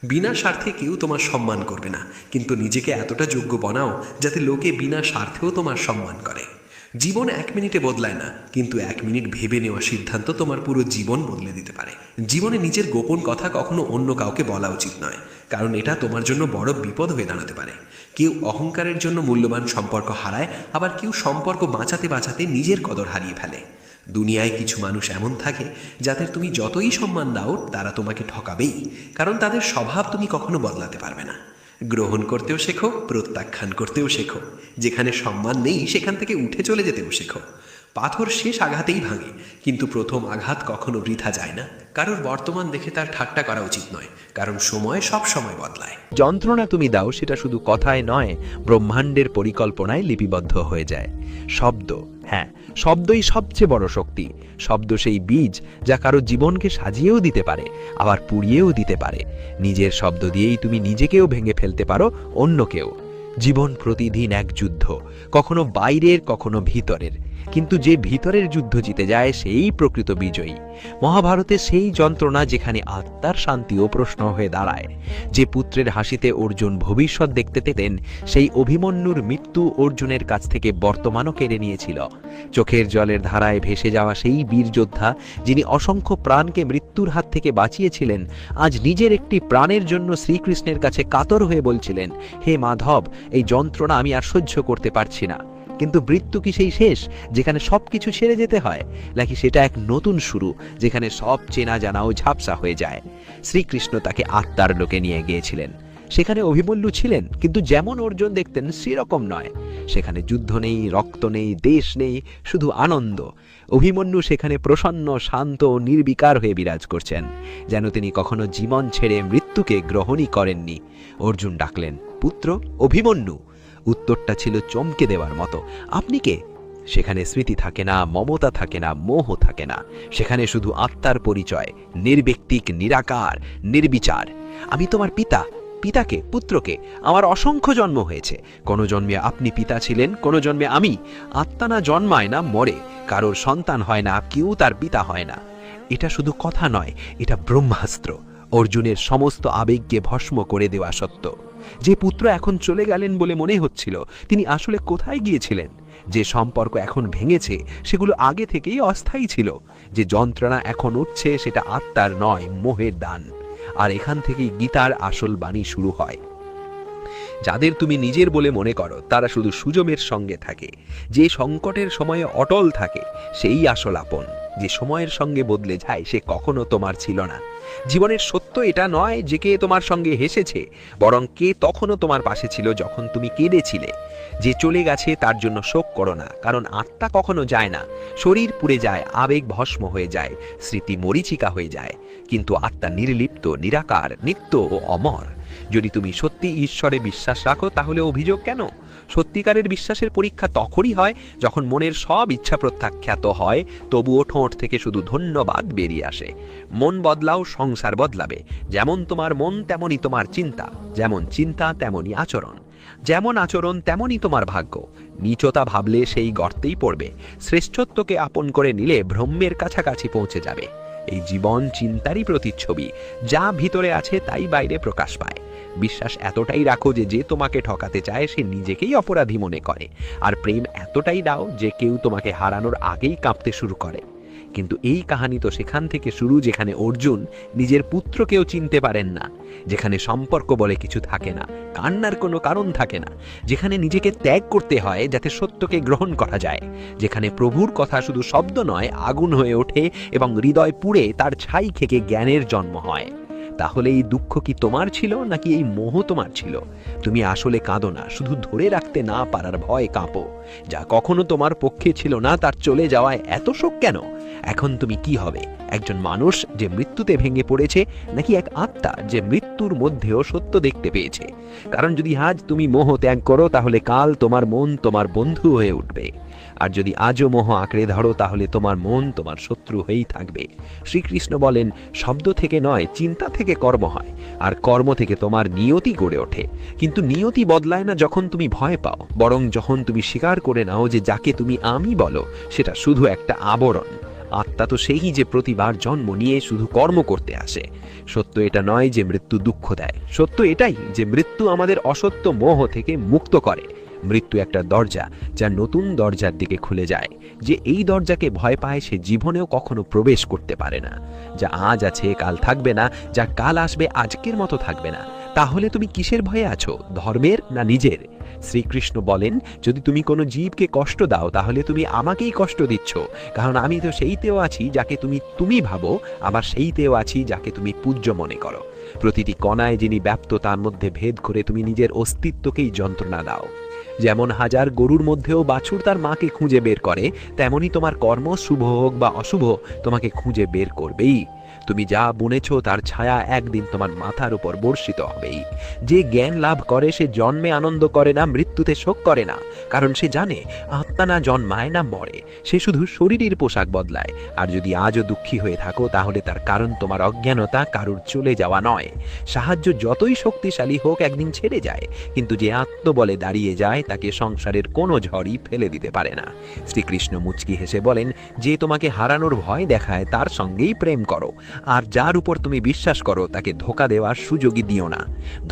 বিনা স্বার্থে কেউ তোমার সম্মান করবে না, কিন্তু নিজেকে এতটা যোগ্য বানাও যাতে লোকে বিনা স্বার্থেও তোমার সম্মান করে। জীবন 1 মিনিটে বদলায় না, কিন্তু 1 মিনিট ভেবে নেওয়া সিদ্ধান্ত তোমার পুরো জীবন বদলে দিতে পারে। জীবনে নিজের গোপন কথা কখনো অন্য কাউকে বলা উচিত নয়, কারণ এটা তোমার জন্য বড় বিপদ হয়ে দাঁড়াতে পারে। কেউ অহংকারের জন্য মূল্যবান সম্পর্ক হারায়, আবার কেউ সম্পর্ক বাঁচাতে বাঁচাতে নিজের কদর হারিয়ে ফেলে। দুনিয়ায় কিছু মানুষ এমন থাকে যাদের তুমি যতই সম্মান দাও তারা তোমাকে ঠকাবেই, কারণ তাদের স্বভাব তুমি কখনো বদলাতে পারবে না। গ্রহণ করতেও শেখো, প্রত্যাখ্যান করতেও শেখো। যেখানে সম্মান নেই সেখান থেকে উঠে চলে যেতেও শেখো। পাথর শেষ আঘাতেই ভাঙে, কিন্তু প্রথম আঘাত কখনো বৃথা যায় না। কারোর বর্তমান দেখে তার ঠাট্টা করা উচিত নয়, কারণ সময় সব সময় বদলায়। যন্ত্রণা তুমি দাও সেটা শুধু কথায় নয়, ব্রহ্মাণ্ডের পরিকল্পনায় লিপিবদ্ধ হয়ে যায়। শব্দ, হ্যাঁ, শব্দই সবচেয়ে বড় শক্তি। শব্দ সেই বীজ যা কারো জীবনকে সাজিয়েও দিতে পারে, আবার পুড়িয়েও দিতে পারে। নিজের শব্দ দিয়েই তুমি নিজেকেও ভেঙে ফেলতে পারো, অন্যকেও। জীবন প্রতিদিন এক যুদ্ধ, কখনো বাইরের কখনো ভিতরের, কিন্তু যে ভিতরের যুদ্ধ জিতে যায় সেই প্রকৃত বিজয়ী। মহাভারতে সেই যন্ত্রণা যেখানে আত্মার শান্তিও প্রশ্ন হয়ে দাঁড়ায়। যে পুত্রের হাসিতে অর্জুন ভবিষ্যৎ দেখতে পেতেন, সেই অভিমন্যুর মৃত্যু অর্জুনের কাছ থেকে বর্তমানও কেড়ে নিয়েছিল। চোখের জলের ধারায় ভেসে যাওয়া সেই বীর যোদ্ধা যিনি অসংখ্য প্রাণকে মৃত্যুর হাত থেকে বাঁচিয়েছিলেন, আজ নিজের একটি প্রাণের জন্য শ্রীকৃষ্ণের কাছে কাতর হয়ে বলছিলেন, হে মাধব, এই যন্ত্রণা আমি আর সহ্য করতে পারছি না। কিন্তু মৃত্যু কি সেই শেষ যেখানে সবকিছু ছেড়ে যেতে হয়, নাকি সেটা এক নতুন শুরু যেখানে সব চেনা জানাও ঝাপসা হয়ে যায়? শ্রীকৃষ্ণ তাকে আত্মার লোকে নিয়ে গিয়েছিলেন। সেখানে অভিমন্যু ছিলেন, কিন্তু যেমন অর্জুন দেখতেন সেরকম নয়। সেখানে যুদ্ধ নেই, রক্ত নেই, দেশ নেই, শুধু আনন্দ। অভিমন্যু সেখানে প্রসন্ন, শান্ত ও নির্বিকার হয়ে বিরাজ করছেন, যেন তিনি কখনো জীবন ছেড়ে মৃত্যুকে গ্রহণই করেননি। অর্জুন ডাকলেন, পুত্র অভিমন্যু। উত্তরটা ছিল চমকে দেওয়ার মতো, আপনি কে? সেখানে স্মৃতি থাকে না, মমতা থাকে না, মোহ থাকে না। সেখানে শুধু আত্মার পরিচয়, নির্ব্যক্তিক, নিরাকার, নির্বিচার। আমি তোমার পিতা। পিতাকে, পুত্রকে। আমার অসংখ্য জন্ম হয়েছে। কোনো জন্মে আপনি পিতা ছিলেন, কোনো জন্মে আমি। আত্মা না জন্মায় না মরে, কারোর সন্তান হয় না, কেউ তার পিতা হয় না। এটা শুধু কথা নয়, এটা ব্রহ্মাস্ত্র। অর্জুনের সমস্ত আবেগকে ভস্ম করে দেওয়া সত্য। যে পুত্র এখন চলে গেলেন বলে মনে হচ্ছিল, তিনি আসলে কোথায় গিয়েছিলেন? যে সম্পর্ক এখন ভেঙেছে সেগুলো আগে থেকেই অস্থায়ী ছিল। যে যন্ত্রণা এখন উঠছে সেটা আত্মার নয়, মোহের দান। আর এখান থেকেই গীতার আসল বাণী শুরু হয়। যাদের তুমি নিজের বলে মনে করো তারা শুধু সুযোগের সঙ্গে থাকে। যে সংকটের সময়ে অটল থাকে সেই আসল আপন। যে সময়ের সঙ্গে বদলে যায় সে কখনো তোমার ছিল না। জীবনের সত্য এটা নয় যে কে তোমার সঙ্গে হেসেছে, বরং কে তখনও তোমার পাশে ছিল যখন তুমি কেঁদেছিলে। যে চলে গেছে তার জন্য শোক করো না, কারণ আত্মা কখনো যায় না। শরীর পুড়ে যায়, আবেগ ভস্ম হয়ে যায়, স্মৃতি মরীচিকা হয়ে যায়, কিন্তু আত্মা নির্লিপ্ত, নিরাকার, নিত্য ও অমর। যদি তুমি সত্যি ঈশ্বরে বিশ্বাস রাখো তাহলে অভিযোগ কেন? সত্যিকারের বিশ্বাসের পরীক্ষা তখনই হয় যখন মনের সব ইচ্ছা প্রত্যাখ্যাত হয়, তবুও ঠোঁট থেকে শুধু ধন্যবাদ বেরিয়ে আসে। মন বদলাও, সংসার বদলাবে। যেমন তোমার মন তেমনই তোমার চিন্তা, যেমন চিন্তা তেমনই আচরণ, যেমন আচরণ তেমনই তোমার ভাগ্য। নীচতা ভাবলে সেই গর্তেই পড়বে, শ্রেষ্ঠত্বকে আপন করে নিলে ব্রহ্মের কাছাকাছি পৌঁছে যাবে। এই জীবন চিন্তারই প্রতিচ্ছবি, যা ভিতরে আছে তাই বাইরে প্রকাশ পায়। বিশ্বাস এতটাই রাখো যে যে তোমাকে ঠকাতে চায় সে নিজেকেই অপরাধী মনে করে, আর প্রেম এতটাই দাও যে কেউ তোমাকে হারানোর আগেই কাঁপতে শুরু করে। কিন্তু এই কাহিনী তো সেখান থেকে শুরু যেখানে অর্জুন নিজের পুত্রকেও চিনতে পারেন না, যেখানে সম্পর্ক বলে কিছু থাকে না, কান্নার কোনো কারণ থাকে না, যেখানে নিজেকে ত্যাগ করতে হয় যাতে সত্যকে গ্রহণ করা যায়, যেখানে প্রভুর কথা শুধু শব্দ নয় আগুন হয়ে ওঠে এবং হৃদয় পুড়ে তার ছাই খেকে জ্ঞানের জন্ম হয়। তাহলে এই দুঃখ কি তোমার ছিল নাকি এই মোহ তোমার ছিল? তুমি আসলে কাঁদো না, শুধু ধরে রাখতে না পারার ভয়ে কাঁপো। যা কখনো তোমার পক্ষে ছিল না তার চলে যাওয়ায় এত শোক কেন? এখন তুমি কি হবে? একজন মানুষ যে মৃত্যুতে ভেঙে পড়েছে, নাকি এক আত্মা যে মৃত্যুর মধ্যেও সত্য দেখতে পেয়েছে? কারণ যদি আজ তুমি মোহ ত্যাগ করো তাহলে কাল তোমার মন তোমার বন্ধু হয়ে উঠবে, আর যদি আজও মোহ আঁকড়ে ধরো তাহলে তোমার মন তোমার শত্রু হয়েই থাকবে। শ্রীকৃষ্ণ বলেন, শব্দ থেকে নয় চিন্তা থেকে কর্ম হয়, আর কর্ম থেকে তোমার নিয়তি গড়ে ওঠে। কিন্তু নিয়তি বদলায় না যখন তুমি ভয় পাও, বরং যখন তুমি স্বীকার করে নাও যে যাকে তুমি আমি বলো সেটা শুধু একটা আবরণ। আত্মা তো সেই যে প্রতিবার জন্ম নিয়ে শুধু কর্ম করতে আসে। সত্য এটা নয় যে মৃত্যু দুঃখ দেয়, সত্য এটাই যে মৃত্যু আমাদের অসত্য মোহ থেকে মুক্ত করে। মৃত্যু একটা দরজা, যা নতুন দরজার দিকে খুলে যায়। যে এই দরজাকে ভয় পায় সে জীবনেও কখনো প্রবেশ করতে পারে না। যা আজ আছে কাল থাকবে না, যা কাল আসবে আজকের মতো থাকবে না। তাহলে তুমি কিসের ভয়ে আছো, ধর্মের না নিজের? শ্রীকৃষ্ণ বলেন, যদি তুমি কোনো জীবকে কষ্ট দাও তাহলে তুমি আমাকেই কষ্ট দিচ্ছ, কারণ আমি তো সেইতেও আছি যাকে তুমি ভাবো, আবার সেইতেও আছি যাকে তুমি পূজ্য মনে করো। প্রতিটি কণায় যিনি ব্যাপ্ত তার মধ্যে ভেদ করে তুমি নিজের অস্তিত্বকেই যন্ত্রণা দাও। যেমন হাজার গরুর মধ্যেও বাছুর তার মাকে খুঁজে বের করে, তেমনি তোমার কর্ম শুভ হোক বা অশুভ তোমাকে খুঁজে বের করবেই। তুমি যা বুনেছ তার ছায়া একদিন তোমার মাথার উপর বর্ষিত হবেই। যে জ্ঞান লাভ করে সে জন্মে আনন্দ করে না, মৃত্যুতে শোক করে না, কারণ সে জানে আত্মা না জন্মায় না মরে, সে শুধু শরীরের পোশাক বদলায়। আর যদি আজও দুঃখী হয়ে থাকো তাহলে তার কারণ তোমার অজ্ঞানতা, কারুর চলে যাওয়া নয়। সাহায্য যতই শক্তিশালী হোক একদিন ছেড়ে যায়, কিন্তু যে আত্মবলে দাঁড়িয়ে যায় তাকে সংসারের কোনো ঝড়ই ফেলে দিতে পারে না। শ্রীকৃষ্ণ মুচকি হেসে বলেন, যে তোমাকে হারানোর ভয় দেখায় তার সঙ্গেই প্রেম করো, আর যার উপর তুমি বিশ্বাস করো তাকে ধোঁকা দেওয়ার সুযোগই দিও না।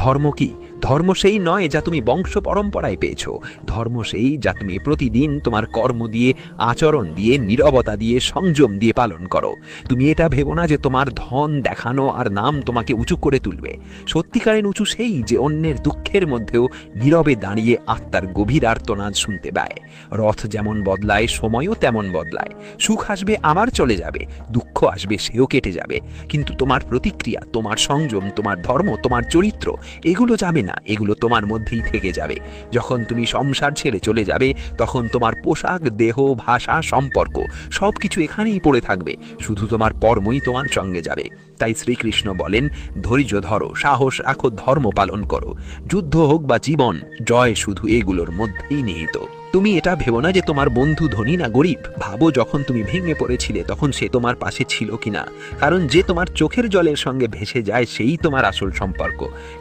ধর্ম কি? ধর্ম সেই নয় যা তুমি বংশ পরম্পরায় পেয়েছো। ধর্ম সেই যা তুমি প্রতিদিন তোমার কর্ম দিয়ে, আচরণ দিয়ে, নীরবতা দিয়ে, সংযম দিয়ে পালন করো। তুমি এটা ভেবো না যে তোমার ধন দেখানো আর নাম তোমাকে উঁচু করে তুলবে। সত্যিকারের উঁচু সেই যে অন্যের দুঃখের মধ্যেও নীরবে দাঁড়িয়ে আত্মার গভীর আর্তনাদ শুনতে পায়। রথ যেমন বদলায় সময়ও তেমন বদলায়। সুখ আসবে আবার চলে যাবে, দুঃখ আসবে সেও কেটে যাবে, কিন্তু তোমার প্রতিক্রিয়া, তোমার সংযম, তোমার ধর্ম, তোমার চরিত্র এগুলো যাবে না, এগুলো তোমার মধ্যেই থেকে যাবে। যখন তুমি সংসার ছেড়ে চলে যাবে তখন তোমার পোশাক, দেহ, ভাষা, সম্পর্ক সবকিছু এখানেই পড়ে থাকবে, শুধু তোমার কর্মই তোমার সঙ্গে যাবে। তাই শ্রীকৃষ্ণ বলেন, ধৈর্য ধরো, সাহস রাখো, ধর্ম পালন করো। যুদ্ধ হোক বা জীবন, জয় শুধু এগুলোর মধ্যেই নিহিত। তুমি এটা ভেবো না যে তোমার বন্ধু ধনী না গরিব, ভাবো যখন তুমি ভেঙে পড়েছিলে তখন সে তোমার পাশে ছিল কিনা, কারণ যে তোমার চোখের জলের সঙ্গে ভেসে যায় সেই তোমার আসল সম্পর্ক।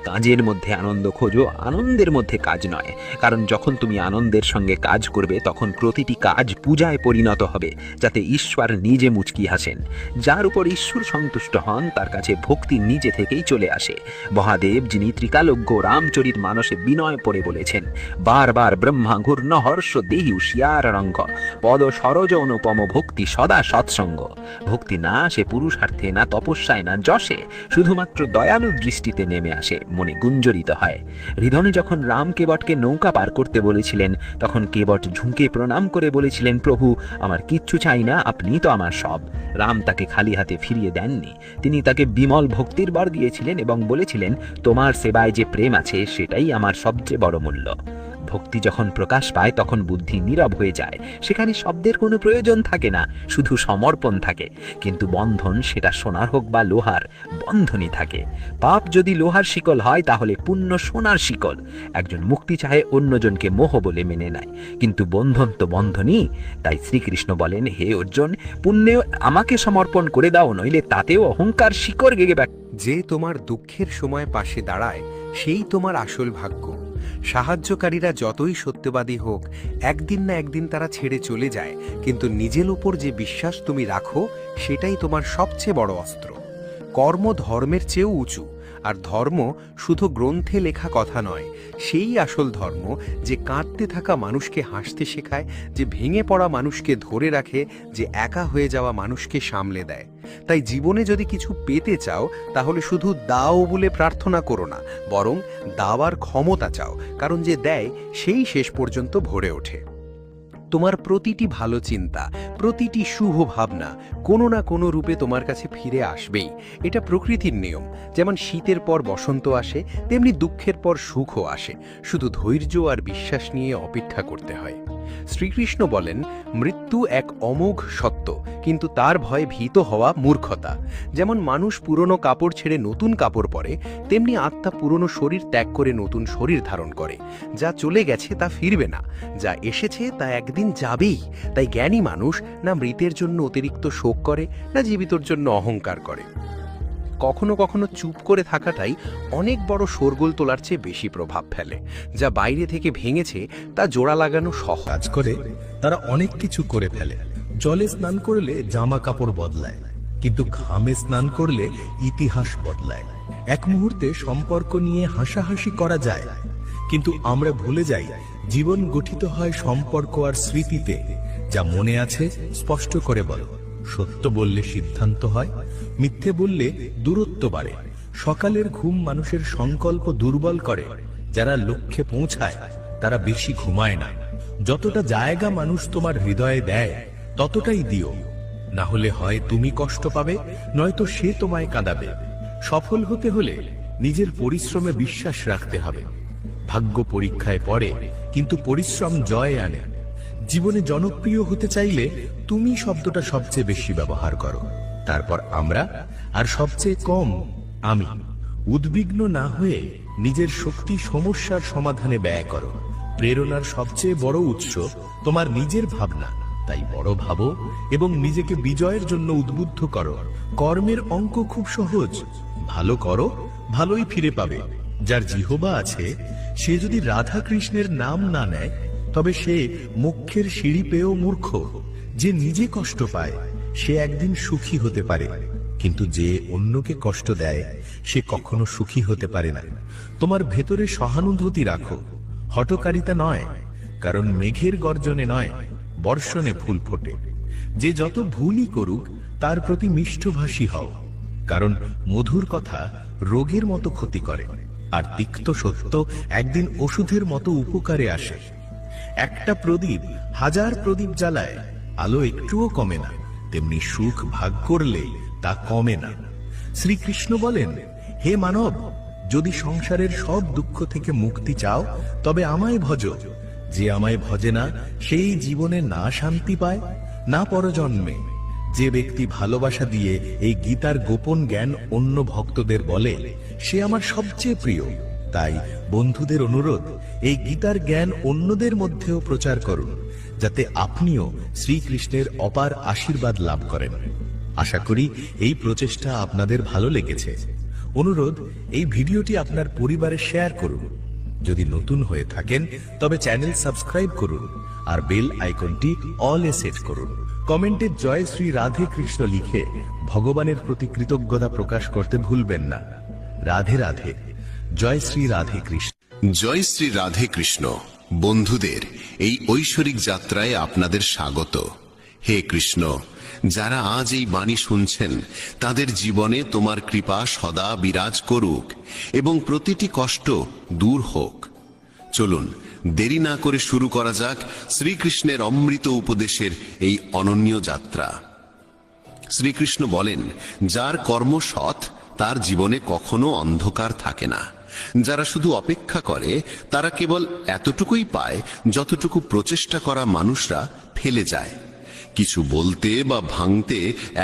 কাজের মধ্যে আনন্দ খোঁজো, আনন্দের মধ্যে কাজ নয়, কারণ যখন তুমি আনন্দের সঙ্গে কাজ করবে তখন প্রতিটি কাজ পূজায় পরিণত হবে, যাতে ঈশ্বর নিজে মুচকি হাসেন। যার উপর ঈশ্বর সন্তুষ্ট হন তার কাছে ভক্তি নিজে থেকেই চলে আসে। মহাদেব যিনি ত্রিকালজ্ঞ রামচরিত মানসে বিনয় পড়ে বলেছেন, বারবার ব্রহ্মা ঘূর্ণহর সর্বস্ব দেহি উশিয়ার রঙ্গ, পদ সরজ অনুপম ভক্তি সদা সৎসঙ্গ। ভক্তি না আসে পুরুষার্থে, না তপস্যায়, না যশে, শুধুমাত্র দয়ালু দৃষ্টিতে নেমে আসে, মনে গুঞ্জরিত হয়। হৃদনে যখন রাম কেবটকে নৌকা পার করতে বলেছিলেন, তখন কেবট ঝুঁকে প্রণাম করে বলেছিলেন, প্রভু আমার কিচ্ছু চাই না, আপনি তো আমার সব। রাম তাকে খালি হাতে ফিরিয়ে দেননি, তিনি তাকে বিমল ভক্তির বর দিয়েছিলেন এবং বলেছিলেন, তোমার সেবায় যে প্রেম আছে সেটাই আমার সবচেয়ে বড় মূল্য। ভক্তি যখন প্রকাশ পায় তখন বুদ্ধি নীরব হয়ে যায়, সেখানে শব্দের কোনো প্রয়োজন থাকে না, শুধু সমর্পণ থাকে। কিন্তু বন্ধন, সেটা সোনার হোক বা লোহার, বন্ধনই থাকে। পাপ যদি লোহার শিকল হয় তাহলে পুণ্য সোনার শিকল। একজন মুক্তি চাহে, অন্যজনকে মোহ বলে মেনে নেয়, কিন্তু বন্ধন তো বন্ধনই। তাই শ্রীকৃষ্ণ বলেন, হে অর্জুন, পুণ্যে আমাকে সমর্পণ করে দাও, নইলে তাতেও অহংকার শিকড় গেগে ব্যাক। যে তোমার দুঃখের সময় পাশে দাঁড়ায় সেই তোমার আসল ভাগ্য। সাহায্যকারীরা যতই সত্যবাদী হোক, একদিন না একদিন তারা ছেড়ে চলে যায়, কিন্তু নিজের উপর যে বিশ্বাস তুমি রাখো সেটাই তোমার সবচেয়ে বড় অস্ত্র। কর্ম ধর্মের চেয়েও উঁচু, আর ধর্ম শুধু গ্রন্থে লেখা কথা নয়, সেই আসল ধর্ম যে কাঁদতে থাকা মানুষকে হাসতে শেখায়, যে ভেঙে পড়া মানুষকে ধরে রাখে, যে একা হয়ে যাওয়া মানুষকে সামলে দেয়। তাই জীবনে যদি কিছু পেতে চাও তাহলে শুধু দাও বলে প্রার্থনা করো না, বরং দাওয়ার ক্ষমতা চাও, কারণ যে দেয় সেই শেষ পর্যন্ত ভরে ওঠে। তোমার প্রতিটি ভালো চিন্তা, প্রতিটি শুভ ভাবনা কোনো না কোনো রূপে তোমার কাছে ফিরে আসবেই। এটা প্রকৃতির নিয়ম। যেমন শীতের পর বসন্ত আসে, তেমনি দুঃখের পর সুখও আসে। শুধু ধৈর্য আর বিশ্বাস নিয়ে অপেক্ষা করতে হয়। শ্রীকৃষ্ণ বলেন, মৃত্যু এক অমোঘ সত্য, কিন্তু তার ভয়ে ভীত হওয়া মূর্খতা। যেমন মানুষ পুরনো কাপড় ছেড়ে নতুন কাপড় পরে, তেমনি আত্মা পুরনো শরীর ত্যাগ করে নতুন শরীর ধারণ করে। যা চলে গেছে তা ফিরবে না, যা এসেছে তা একদিন যাবেই। তাই জ্ঞানী মানুষ না মৃতের জন্য অতিরিক্ত শোক করে, না জীবিতর জন্য অহংকার করে। কখনো কখনো চুপ করে থাকাটাই অনেক বড় শোরগোল তোলার চেয়ে বেশি প্রভাব ফেলে। যা বাইরে থেকে ভেঙেছে তা জোড়া লাগানো সহজ। কাজ করে তারা অনেক কিছু করে ফেলে। জলে স্নান করলে জামা কাপড় বদলায়, কিন্তু ঘামে স্নান করলে ইতিহাস বদলায়। এক মুহূর্তে সম্পর্ক নিয়ে হাসাহাসি করা যায়, কিন্তু আমরা ভুলে যাই জীবন গঠিত হয় সম্পর্ক আর স্মৃতিতে। যা মনে আছে স্পষ্ট করে বলো। সত্য বললে সিদ্ধান্ত হয়, মিথ্যে বললে দূরত্ব বাড়ে। সকালের ঘুম মানুষের সংকল্প দুর্বল করে। যারা লক্ষ্যে পৌঁছায় তারা বেশি ঘুমায় না। যতটা জায়গা মানুষ তোমার হৃদয়ে দেয় ততটাই দিও, না হলে হয় তুমি কষ্ট পাবে, নয়তো সে তোমায় কাঁদাবে। সফল হতে হলে নিজের পরিশ্রমে বিশ্বাস রাখতে হবে। ভাগ্য পরীক্ষায় পড়ে, কিন্তু পরিশ্রম জয় আনে। জীবনে জনপ্রিয় হতে চাইলে তুমি শব্দটা সবচেয়ে বেশি ব্যবহার করো, তারপর আমরা, আর সবচেয়ে কম আমি। উদ্বিগ্ন না হয়ে নিজের শক্তি সমস্যার সমাধানে ব্যয় করো। প্রেরণার সবচেয়ে বড় উৎস তোমার নিজের ভাবনা। তাই বড় ভাবো এবং নিজেকে বিজয়ের জন্য উদ্বুদ্ধ করো। কর্মের অঙ্ক খুব সহজ, ভালো করো, ভালোই ফিরে পাবে। যার জিহ্বা আছে সে যদি রাধা কৃষ্ণের নাম না নেয় তবে সে মোক্ষের সিঁড়ি পেয়েও মূর্খ। যে নিজে কষ্ট পায় সে একদিন সুখী হতে পারে, কিন্তু যে অন্যকে কষ্ট দেয় সে কখনো সুখী হতে পারে না। তোমার ভেতরে সহানুভূতি রাখো, হঠকারিতা নয়, কারণ মেঘের গর্জনে নয়, বর্ষণে ফুল ফোটে। যে যত ভুলই করুক তার প্রতি মিষ্টভাষী হও, কারণ মধুর কথা রোগের মতো ক্ষতি করে, আর তিক্ত সত্য একদিন ওষুধের মতো উপকারে আসে। একটা প্রদীপ হাজার প্রদীপ জ্বালায়, আলো একটুও কমে না, তেমনি সুখ ভাগ করলে তা কমে না। শ্রীকৃষ্ণ বলেন, হে মানব, যদি সংসারের সব দুঃখ থেকে মুক্তি চাও তবে আমায় ভজো। যে আমায় ভজে না সেই জীবনে না শান্তি পায় না পরজন্মে। যে ব্যক্তি ভালোবাসা দিয়ে এই গীতার গোপন জ্ঞান অন্য ভক্তদের বলে সে আমার সবচেয়ে প্রিয়। তাই বন্ধুদের অনুরোধ, এই গীতার জ্ঞান অন্যদের মধ্যেও প্রচার করুন, যাতে আপনিও শ্রীকৃষ্ণের অপার আশীর্বাদ লাভ করেন। আশা করি এই প্রচেষ্টা আপনাদের ভালো লেগেছে। অনুরোধ, এই ভিডিওটি আপনার পরিবারে শেয়ার করুন। যদি নতুন হয়ে থাকেন তবে চ্যানেল সাবস্ক্রাইব করুন আর বেল আইকনটি অল এ সেট করুন। কমেন্টে জয় শ্রী রাধে কৃষ্ণ লিখে ভগবানের প্রতি কৃতজ্ঞতা প্রকাশ করতে ভুলবেন না। রাধে রাধে। জয় শ্রী রাধে কৃষ্ণ। জয় শ্রী রাধে কৃষ্ণ। বন্ধুদের এই ঐশ্বরিক যাত্রায় আপনাদের স্বাগত। হে কৃষ্ণ, যারা আজ এই বাণী শুনছেন তাদের জীবনে তোমার কৃপা সদা বিরাজ করুক এবং প্রতিটি কষ্ট দূর হোক। চলুন দেরি না করে শুরু করা যাক শ্রীকৃষ্ণের অমৃত উপদেশের এই অনন্য যাত্রা। শ্রীকৃষ্ণ বলেন, যার কর্ম সৎ তার জীবনে কখনো অন্ধকার থাকে না। যারা শুধু অপেক্ষা করে তারা কেবল এতটুকুই পায় যতটুকু প্রচেষ্টা করা মানুষরা ফেলে যায়। কিছু বলতে বা ভাঙতে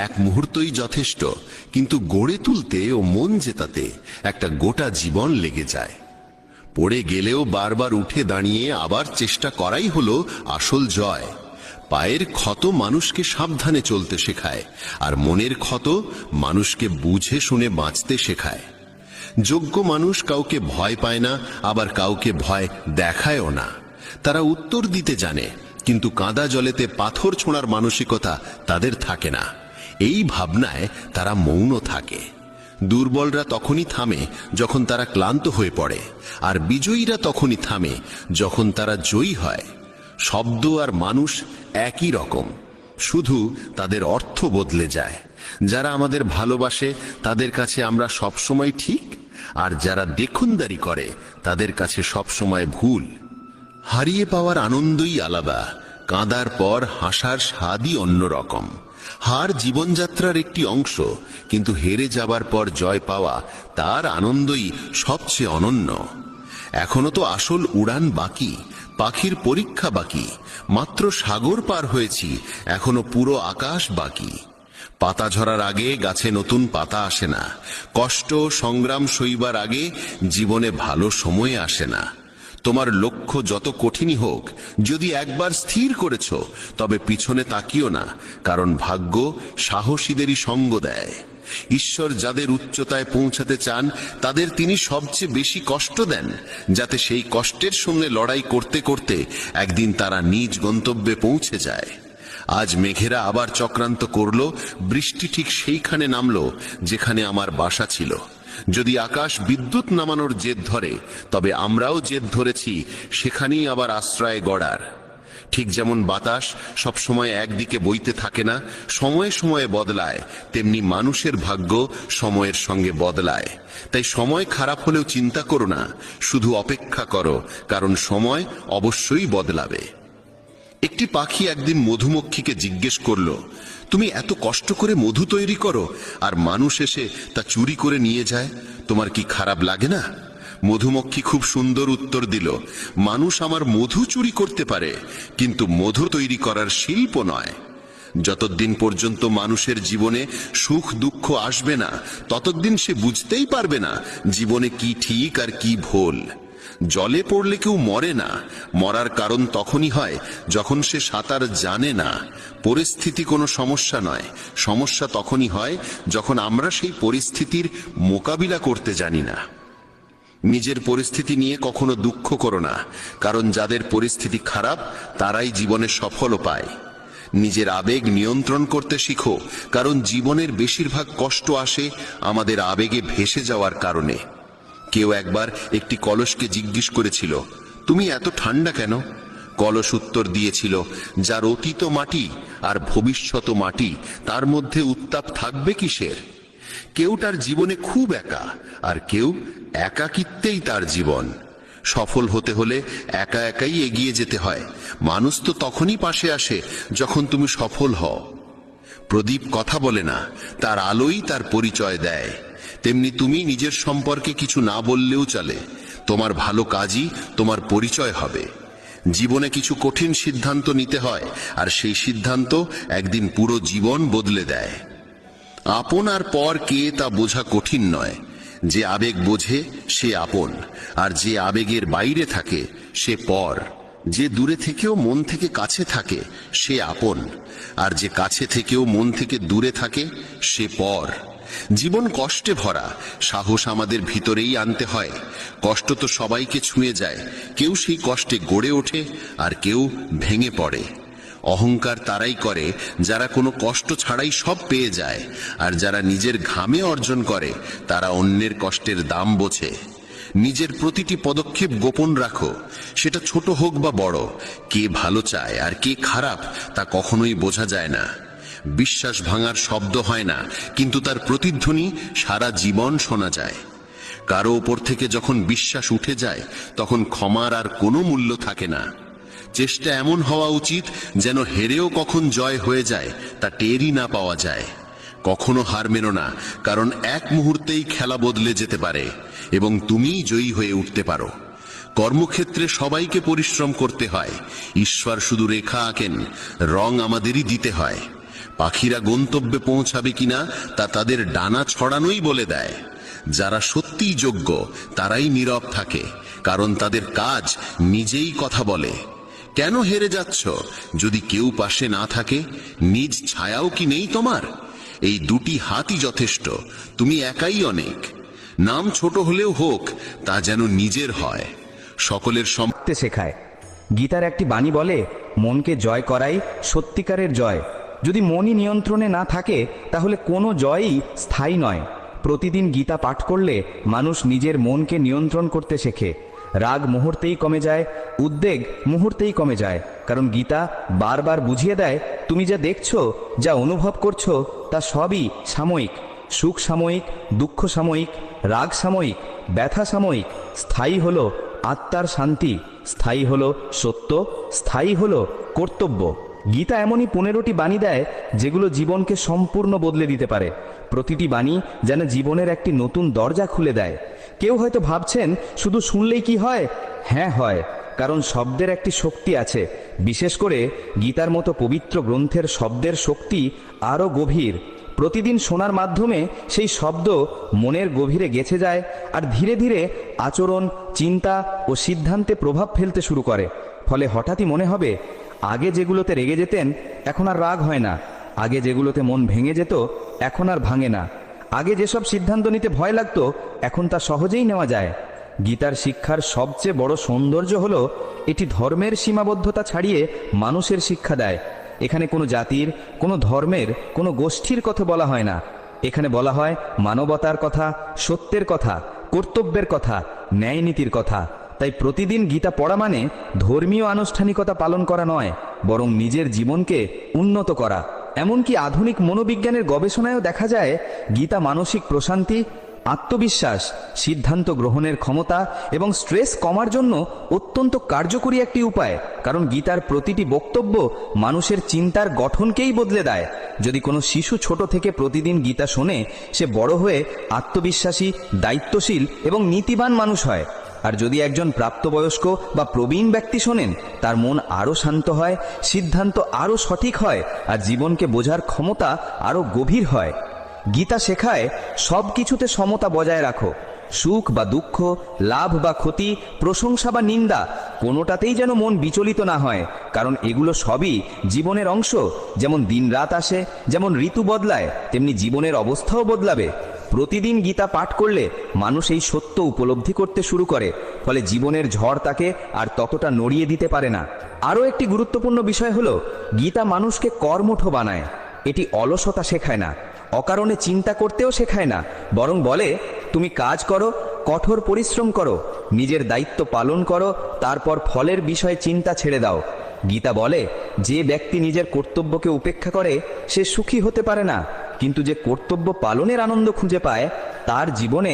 এক মুহূর্তই যথেষ্ট, কিন্তু গড়ে তুলতে ও মন জেতাতে একটা গোটা জীবন লেগে যায়। পড়ে গেলেও বারবার উঠে দাঁড়িয়ে আবার চেষ্টা করাই হলো আসল জয়। পায়ের ক্ষত মানুষকে সাবধানে চলতে শেখায়, আর মনের ক্ষত মানুষকে বুঝে শুনে বাঁচতে শেখায়। যোগ্য মানুষ কাউকে ভয় পায় না, আবার কাউকে ভয় দেখায়ও না। তারা উত্তর দিতে জানে, কিন্তু কাদা জলেতে পাথর ছোঁড়ার মানসিকতা তাদের থাকে না। এই ভাবনায় তারা মৌন থাকে। দুর্বলরা তখনই থামে যখন তারা ক্লান্ত হয়ে পড়ে, আর বিজয়ীরা তখনই থামে যখন তারা জয়ী হয়। শব্দ আর মানুষ একই রকম, শুধু তাদের অর্থ বদলে যায়। যারা আমাদের ভালোবাসে তাদের কাছে আমরা সবসময় ঠিক, আর যারা দেখুনদারি করে তাদের কাছে সবসময় ভুল। হারিয়ে পাওয়ার আনন্দই আলাদা, কাঁদার পর হাসার স্বাদই অন্যরকম। হার জীবনযাত্রার একটি অংশ, কিন্তু হেরে যাবার পর জয় পাওয়া তার আনন্দই সবচেয়ে অনন্য। এখনো তো আসল উড়ান বাকি, পাখির পরীক্ষা বাকি। মাত্র সাগর পার হয়েছি, এখনো পুরো আকাশ বাকি। পাতা ঝরার আগে গাছে নতুন পাতা আসে না। কষ্ট সংগ্রাম সইবার আগে জীবনে ভালো সময় আসে না। তোমার লক্ষ্য যত কঠিনই হোক, যদি একবার স্থির করেছ তবে পিছনে তাকিও না, কারণ ভাগ্য সাহসীদেরই সঙ্গ দেয়। ঈশ্বর যাদের উচ্চতায় পৌঁছাতে চান তাদের তিনি সবচেয়ে বেশি কষ্ট দেন, যাতে সেই কষ্টের সঙ্গে লড়াই করতে করতে একদিন তারা নিজ গন্তব্যে পৌঁছে যায়। আজ মেঘেরা আবার চক্রান্ত করলো, বৃষ্টি ঠিক সেইখানে নামলো যেখানে আমার বাসা ছিল। যদি আকাশ বিদ্যুৎ নামানোর জেদ ধরে, তবে আমরাও জেদ ধরেছি সেখানেই আবার আশ্রয় গড়ার। ঠিক যেমন বাতাস সবসময় একদিকে বইতে থাকে না, সময়ে সময়ে বদলায়, তেমনি মানুষের ভাগ্য সময়ের সঙ্গে বদলায়। তাই সময় খারাপ হলেও চিন্তা করো না, শুধু অপেক্ষা করো, কারণ সময় অবশ্যই বদলাবে। একটি পাখি একদিন মধুমক্ষীকে জিজ্ঞেস করলো, তুমি এত কষ্ট করে মধু তৈরি করো আর মানুষ এসে তা চুরি করে নিয়ে যায়, তোমার কি খারাপ লাগে না? মধুমক্ষী খুব সুন্দর উত্তর দিল, মানুষ আমার মধু চুরি করতে পারে, কিন্তু মধু তৈরি করার শিল্প নয়। যতদিন পর্যন্ত মানুষের জীবনে সুখ দুঃখ আসবে না, ততদিন সে বুঝতেই পারবে না জীবনে কি ঠিক আর কি ভুল। জলে পড়লে কেউ মরে না, মরার কারণ তখনই হয় যখন সে সাঁতার জানে না। পরিস্থিতি কোনো সমস্যা নয়, সমস্যা তখনই হয় যখন আমরা সেই পরিস্থিতির মোকাবিলা করতে জানি না। নিজের পরিস্থিতি নিয়ে কখনো দুঃখ করো না, কারণ যাদের পরিস্থিতি খারাপ তারাই জীবনে সফলও পায়। নিজের আবেগ নিয়ন্ত্রণ করতে শিখো, কারণ জীবনের বেশিরভাগ কষ্ট আসে আমাদের আবেগে ভেসে যাওয়ার কারণে। কেউ একবার একটি কলসকে জিজ্ঞেস করেছিল, তুমি এত ঠান্ডা কেন? কলস উত্তর দিয়েছিল, যার অতীত মাটি আর ভবিষ্যৎ মাটি, তার মধ্যে উত্তাপ থাকবে কিসের? কেউ তার জীবনে খুব একা, আর কেউ একাকিত্বেই তার জীবন। সফল হতে হলে একা একাই এগিয়ে যেতে হয়। মানুষ তো তখনই পাশে আসে যখন তুমি সফল হও। প্রদীপ কথা বলে না, তার আলোই তার পরিচয় দেয়। তেমনি তুমি নিজের সম্পর্কে কিছু না বললেও চলে, তোমার ভালো কাজই তোমার পরিচয় হবে। জীবনে কিছু কঠিন সিদ্ধান্ত নিতে হয়, আর সেই সিদ্ধান্ত একদিন পুরো জীবন বদলে দেয়। আপন আর পর কে তা বোঝা কঠিন নয়। যে আবেগ বোঝে সে আপন, আর যে আবেগের বাইরে থাকে সে পর। যে দূরে থেকেও মন থেকে কাছে থাকে সে আপন, আর যে কাছে থেকেও মন থেকে দূরে থাকে সে পর। জীবন কষ্টে ভরা, সাহস আমাদের ভিতরেই আনতে হয়। কষ্ট তো সবাইকে ছুঁয়ে যায়, কেউ সেই কষ্টে গড়ে ওঠে আর কেউ ভেঙে পড়ে। অহংকার তারাই করে যারা কোনো কষ্ট ছাড়াই সব পেয়ে যায়, আর যারা নিজের ঘামে অর্জন করে তারা অন্যের কষ্টের দাম বোঝে। নিজের প্রতিটি পদক্ষেপ গোপন রাখো, সেটা ছোট হোক বা বড়। কে ভালো চায় আর কে খারাপ তা কখনোই বোঝা যায় না। বিশ্বাস ভাঙার শব্দ হয় না, কিন্তু তার প্রতিধ্বনি সারা জীবন শোনা যায়। কারো ওপর থেকে যখন বিশ্বাস উঠে যায়, তখন ক্ষমার আর কোনো মূল্য থাকে না। চেষ্টা এমন হওয়া উচিত যেন হেরেও কখন জয় হয়ে যায় তা টেরই না পাওয়া যায়। কখনো হার মেনো না, কারণ এক মুহূর্তেই খেলা বদলে যেতে পারে এবং তুমিই জয়ী হয়ে উঠতে পারো। কর্মক্ষেত্রে সবাইকে পরিশ্রম করতে হয়। ঈশ্বর শুধু রেখা আঁকেন, রং আমাদেরই দিতে হয়। পাখিরা গন্তব্যে পৌঁছাবে কিনা তা তাদের ডানা ছড়ানোই বলে দেয়। যারা সত্যিই যোগ্য তারাই নীরব থাকে, কারণ তাদের কাজ নিজেই কথা বলে। কেন হেরে যাচ্ছ? যদি কেউ পাশে না থাকে, নিজ ছায়াও কি নেই তোমার? এই দুটি হাতই যথেষ্ট, তুমি একাই অনেক। নাম ছোট হলেও হোক, তা যেন নিজের হয়। সকলের তে শেখায়। গীতার একটি বাণী বলে, মনকে জয় করাই সত্যিকারের জয়। যদি মনই নিয়ন্ত্রণে না থাকে, তাহলে কোনো জয়ই স্থায়ী নয়। প্রতিদিন গীতা পাঠ করলে মানুষ নিজের মনকে নিয়ন্ত্রণ করতে শেখে। রাগ মুহূর্তেই কমে যায়, উদ্বেগ মুহূর্তেই কমে যায়, কারণ গীতা বারবার বুঝিয়ে দেয়, তুমি যা দেখছো, যা অনুভব করছো, তা সবই সাময়িক। সুখ সাময়িক, দুঃখ সাময়িক, রাগ সাময়িক, ব্যথা সাময়িক। স্থায়ী হলো আত্মার শান্তি, স্থায়ী হলো সত্য, স্থায়ী হলো কর্তব্য। গীতা এমনই 15টি বাণী দেয় যেগুলো জীবনকে সম্পূর্ণ বদলে দিতে পারে। প্রতিটি বাণী যেন জীবনের একটি নতুন দরজা খুলে দেয়। কেউ হয়তো ভাবছেন শুধু শুনলেই কি হয়? হ্যাঁ হয়, কারণ শব্দের একটি শক্তি আছে। বিশেষ করে গীতার মতো পবিত্র গ্রন্থের শব্দের শক্তি আরও গভীর। প্রতিদিন শোনার মাধ্যমে সেই শব্দ মনের গভীরে গেঁথে যায় আর ধীরে ধীরে আচরণ, চিন্তা ও সিদ্ধান্তে প্রভাব ফেলতে শুরু করে। ফলে হঠাৎই মনে হবে, আগে যেগুলোতে রেগে যেতেন এখন আর রাগ হয় না। আগে যেগুলোতে মন ভেঙে যেত এখন আর ভাঙে না। আগে যেসব সিদ্ধান্ত নিতে ভয় লাগতো এখন তা সহজেই নেওয়া যায়। গীতার শিক্ষার সবচেয়ে বড় সৌন্দর্য হলো এটি ধর্মের সীমাবদ্ধতা ছাড়িয়ে মানুষের শিক্ষা দেয়। এখানে কোনো জাতির, কোনো ধর্মের, কোনো গোষ্ঠীর কথা বলা হয় না। এখানে বলা হয় মানবতার কথা, সত্যের কথা, কর্তব্যের কথা, ন্যায় নীতির কথা। তাই প্রতিদিন গীতা পড়া মানে ধর্মীয় আনুষ্ঠানিকতা পালন করা নয়, বরং নিজের জীবনকে উন্নত করা। এমনকি আধুনিক মনোবিজ্ঞানের গবেষণায়ও দেখা যায়, গীতা মানসিক প্রশান্তি, আত্মবিশ্বাস, সিদ্ধান্ত গ্রহণের ক্ষমতা এবং স্ট্রেস কমার জন্য অত্যন্ত কার্যকরী একটি উপায়। কারণ গীতার প্রতিটি বক্তব্য মানুষের চিন্তার গঠনকেই বদলে দেয়। যদি কোনো শিশু ছোট থেকে প্রতিদিন গীতা শোনে, সে বড় হয়ে আত্মবিশ্বাসী, দায়িত্বশীল এবং নীতিবান মানুষ হয়। আর যদি একজন প্রাপ্তবয়স্ক বা প্রবীণ ব্যক্তি শোনেন, তার মন আরও শান্ত হয়, সিদ্ধান্ত আরও সঠিক হয় আর জীবনকে বোঝার ক্ষমতা আরও গভীর হয়। গীতা শেখায় সব কিছুতে সমতা বজায় রাখো। সুখ বা দুঃখ, লাভ বা ক্ষতি, প্রশংসা বা নিন্দা, কোনোটাতেই যেন মন বিচলিত না হয়, কারণ এগুলো সবই জীবনের অংশ। যেমন দিন রাত আসে, যেমন ঋতু বদলায়, তেমনি জীবনের অবস্থাও বদলাবে। প্রতিদিন গীতা পাঠ করলে মানুষ এই সত্য উপলব্ধি করতে শুরু করে, ফলে জীবনের ঝড় তাকে আর ততটা নড়িয়ে দিতে পারে না। আরও একটি গুরুত্বপূর্ণ বিষয় হলো, গীতা মানুষকে কর্মঠ বানায়। এটি অলসতা শেখায় না, অকারণে চিন্তা করতেও শেখায় না, বরং বলে তুমি কাজ করো, কঠোর পরিশ্রম করো, নিজের দায়িত্ব পালন করো, তারপর ফলের বিষয়ে চিন্তা ছেড়ে দাও। গীতা বলে যে ব্যক্তি নিজের কর্তব্যকে উপেক্ষা করে সে সুখী হতে পারে না, কিন্তু যে কর্তব্য পালনের আনন্দ খুঁজে পায় তার জীবনে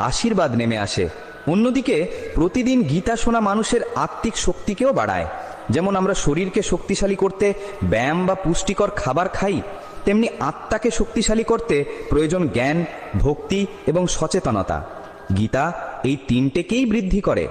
আশীর্বাদ নেমে আসে। অন্যদিকে প্রতিদিন গীতা শোনা মানুষের আত্মিক শক্তিকেও বাড়ায়। যেমন আমরা শরীরকে শক্তিশালী করতে ব্যায়াম বা পুষ্টিকর খাবার খাই, তেমনি আত্মাকে শক্তিশালী করতে প্রয়োজন জ্ঞান, ভক্তি এবং সচেতনতা। গীতা এই তিনটেকেই বৃদ্ধি করে।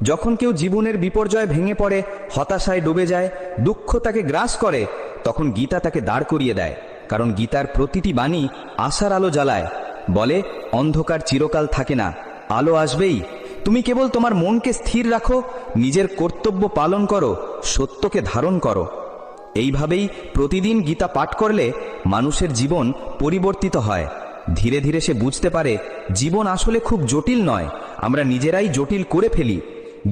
যখন কেউ জীবনের বিপর্যয় ভেঙে পড়ে, হতাশায় ডুবে যায়, দুঃখ তাকে গ্রাস করে, তখন গীতা তাকে দাঁড় করিয়ে দেয়। কারণ গীতার প্রতিটি বাণী আশার আলো জ্বালায়। বলে অন্ধকার চিরকাল থাকে না, আলো আসবেই। তুমি কেবল তোমার মনকে স্থির রাখো, নিজের কর্তব্য পালন করো, সত্যকে ধারণ করো। এইভাবেই প্রতিদিন গীতা পাঠ করলে মানুষের জীবন পরিবর্তিত হয়। ধীরে ধীরে সে বুঝতে পারে জীবন আসলে খুব জটিল নয়, আমরা নিজেরাই জটিল করে ফেলি।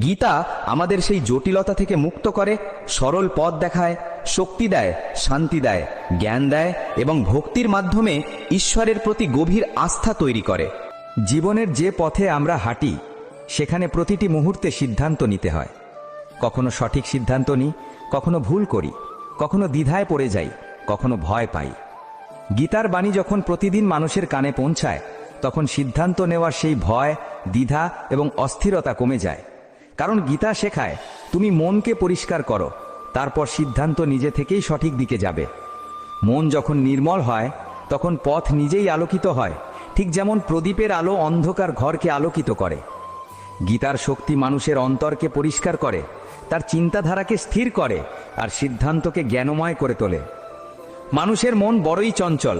গীতা আমাদের সেই জটিলতা থেকে মুক্ত করে, সরল পথ দেখায়, শক্তি দেয়, শান্তি দেয়, জ্ঞান দেয় এবং ভক্তির মাধ্যমে ঈশ্বরের প্রতি গভীর আস্থা তৈরি করে। জীবনের যে পথে আমরা হাঁটি সেখানে প্রতিটি মুহূর্তে সিদ্ধান্ত নিতে হয়। কখনো সঠিক সিদ্ধান্ত নিই, কখনো ভুল করি, কখনো দ্বিধায় পড়ে যাই, কখনো ভয় পাই। গীতার বাণী যখন প্রতিদিন মানুষের কানে পৌঁছায়, তখন সিদ্ধান্ত নেওয়ার সেই ভয়, দ্বিধা এবং অস্থিরতা কমে যায়। কারণ গীতা শেখায় তুমি মনকে পরিষ্কার করো, তারপর সিদ্ধান্ত নিজে থেকেই সঠিক দিকে যাবে। মন যখন নির্মল হয়, তখন পথ নিজেই আলোকিত হয়, ঠিক যেমন প্রদীপের আলো অন্ধকার ঘরকে আলোকিত করে। গীতার শক্তি মানুষের অন্তরকে পরিষ্কার করে, তার চিন্তাধারাকে স্থির করে আর সিদ্ধান্তকে জ্ঞানময় করে তোলে। মানুষের মন বড়ই চঞ্চল,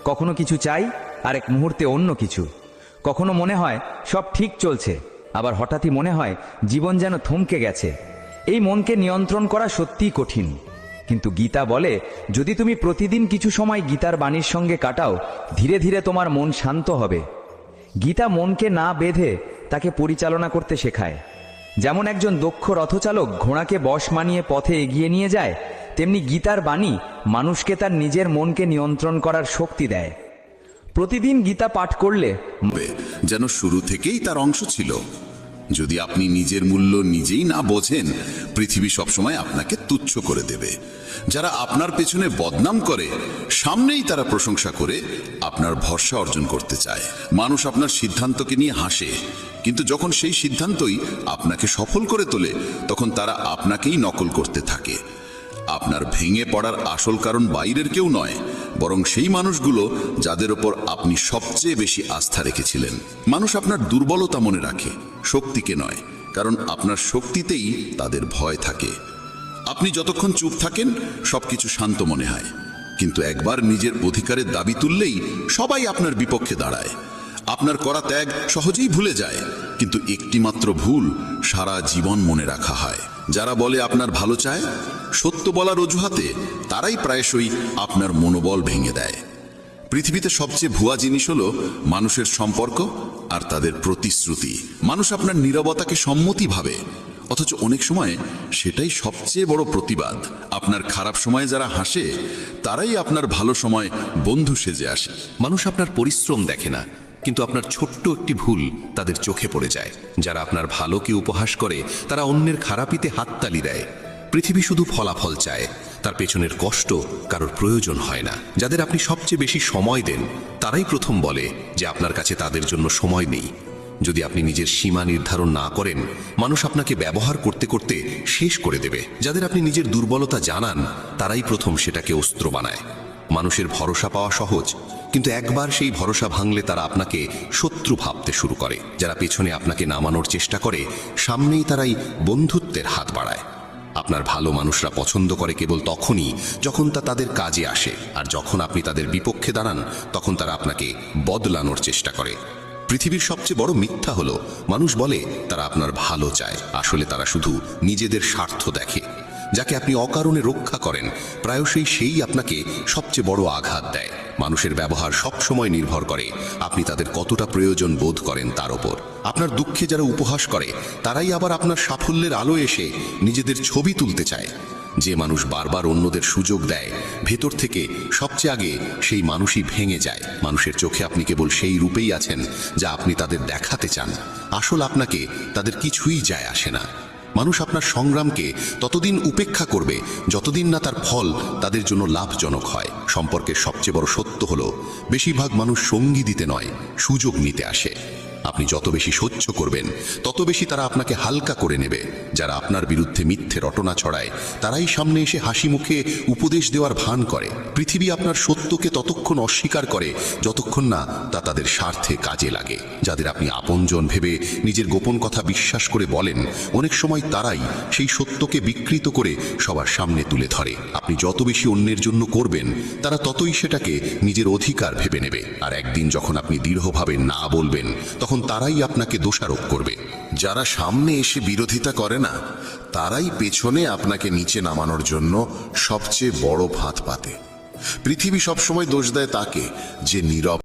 কখনো কিছু চাই আর এক মুহূর্তে অন্য কিছু। কখনো মনে হয় সব ঠিক চলছে, আবার হঠাৎই মনে হয় জীবন যেন থমকে গেছে। এই মনকে নিয়ন্ত্রণ করা সত্যিই কঠিন, কিন্তু গীতা বলে যদি তুমি প্রতিদিন কিছু সময় গীতার বাণীর সঙ্গে কাটাও, ধীরে ধীরে তোমার মন শান্ত হবে। গীতা মনকে না বেঁধে তাকে পরিচালনা করতে শেখায়। যেমন একজন দক্ষ রথচালক ঘোড়াকে বশ মানিয়ে পথে এগিয়ে নিয়ে যায়, তেমনি গীতার বাণী মানুষকে তার নিজের মনকে নিয়ন্ত্রণ করার শক্তি দেয়। প্রতিদিন গীতা পাঠ করলে যেন শুরু থেকেই তার অংশ ছিল। যদি আপনি নিজের মূল্য নিজেই না বোঝেন, পৃথিবী সবসময় আপনাকে তুচ্ছ করে দেবে। যারা আপনার পেছনে বদনাম করে, সামনেই তারা প্রশংসা করে আপনার ভরসা অর্জন করতে চায়। মানুষ আপনার সিদ্ধান্তকে নিয়ে হাসে, কিন্তু যখন সেই সিদ্ধান্তই আপনাকে সফল করে তোলে, তখন তারা আপনাকেই নকল করতে থাকে। আপনার ভেঙে পড়ার আসল কারণ বাইরের কেউ নয়, বরং সেই মানুষগুলো যাদের ওপর আপনি সবচেয়ে বেশি আস্থা রেখেছিলেন। মানুষ আপনার দুর্বলতা মনে রাখে, শক্তিকে নয়, কারণ আপনার শক্তিতেই তাদের ভয় থাকে। আপনি যতক্ষণ চুপ থাকেন, সবকিছু শান্ত মনে হয়, কিন্তু একবার নিজের অধিকারের দাবি তুললেই সবাই আপনার বিপক্ষে দাঁড়ায়। আপনার করা ত্যাগ সহজেই ভুলে যায়, কিন্তু একটিমাত্র ভুল সারা জীবন মনে রাখা হয়। যারা বলে আপনার ভালো চায়, সত্য বলার অজুহাতে তারাই প্রায়শই আপনার মনোবল ভেঙে দেয়। পৃথিবীতে সবচেয়ে ভুয়া জিনিস হলো মানুষের সম্পর্ক আর তাদের প্রতিশ্রুতি। মানুষ আপনার নীরবতাকে সম্মতি ভাবে, অথচ অনেক সময় সেটাই সবচেয়ে বড় প্রতিবাদ। আপনার খারাপ সময়ে যারা হাসে, তারাই আপনার ভালো সময় বন্ধু সেজে আসে। মানুষ আপনার পরিশ্রম দেখে না, কিন্তু আপনার ছোট্ট একটি ভুল তাদের চোখে পড়ে যায়। যারা আপনার ভালোকে উপহাস করে, তারা অন্যের খারাপিতে হাততালি দেয়। পৃথিবী শুধু ফলাফল চায়, তার পেছনের কষ্ট কারোর প্রয়োজন হয় না। যাদের আপনি সবচেয়ে বেশি সময় দেন, তারাই প্রথম বলে যে আপনার কাছে তাদের জন্য সময় নেই। যদি আপনি নিজের সীমা নির্ধারণ না করেন, মানুষ আপনাকে ব্যবহার করতে করতে শেষ করে দেবে। যাদের আপনি নিজের দুর্বলতা জানান, তারাই প্রথম সেটাকে অস্ত্র বানায়। মানুষের ভরসা পাওয়া সহজ, কিন্তু একবার সেই ভরসা ভাঙলে তারা আপনাকে শত্রু ভাবতে শুরু করে। যারা পেছনে আপনাকে নামানোর চেষ্টা করে, সামনেই তারাই বন্ধুত্বের হাত বাড়ায়। আপনার ভালো মানুষরা পছন্দ করে কেবল তখনই যখন তা তাদের কাজে আসে, আর যখন আপনি তাদের বিপক্ষে দাঁড়ান, তখন তারা আপনাকে বদলানোর চেষ্টা করে। পৃথিবীর সবচেয়ে বড় মিথ্যা হলো মানুষ বলে তারা আপনার ভালো চায়, আসলে তারা শুধু নিজেদের স্বার্থ দেখে। যাকে আপনি অকারণে রক্ষা করেন, প্রায়শই সেই আপনাকে সবচেয়ে বড় আঘাত দেয়। মানুষের ব্যবহার সবসময় নির্ভর করে আপনি তাদের কতটা প্রয়োজন বোধ করেন তার ওপর। আপনার দুঃখে যারা উপহাস করে, তারাই আবার আপনার সাফল্যের আলো এসে নিজেদের ছবি তুলতে চায়। যে মানুষ বারবার অন্যদের সুযোগ দেয়, ভেতর থেকে সবচেয়ে আগে সেই মানুষই ভেঙে যায়। মানুষের চোখে আপনি কেবল সেই রূপেই আছেন যা আপনি তাদের দেখাতে চান। আসল আপনাকে তাদের কিছুই যায় আসে না। মানুষ আপনার সংগ্রামকে ততদিন উপেক্ষা করবে যতদিন না তার ফল তাদের জন্য লাভজনক হয়। সম্পর্কের সবচেয়ে বড় সত্য হলো বেশিরভাগ মানুষ সঙ্গী দিতে নয়, সুযোগ নিতে আসে। আপনি যত বেশি সহ্য করবেন, তত বেশি তারা আপনাকে হালকা করে নেবে। যারা আপনার বিরুদ্ধে মিথ্যে রটনা ছড়ায়, তারাই সামনে এসে হাসি মুখে উপদেশ দেওয়ার ভান করে। পৃথিবী আপনার সত্যকে ততক্ষণ অস্বীকার করে যতক্ষণ না তা তাদের স্বার্থে কাজে লাগে। যাদের আপনি আপনজন ভেবে নিজের গোপন কথা বিশ্বাস করে বলেন, অনেক সময় তারাই সেই সত্যকে বিকৃত করে সবার সামনে তুলে ধরে। আপনি যত বেশি অন্যের জন্য করবেন, তারা ততই সেটাকে নিজের অধিকার ভেবে নেবে। আর একদিন যখন আপনি দৃঢ়ভাবে না বলবেন, তখন তারাই আপনাকে দোষারোপ করবে। যারা সামনে এসে বিরোধিতা করে না, তারাই পেছনে আপনাকে নিচে নামানোর জন্য সবচেয়ে বড় ফাঁদ পাতে। পৃথিবী সবসময় দোষ দেয় তাকে যে নীরব।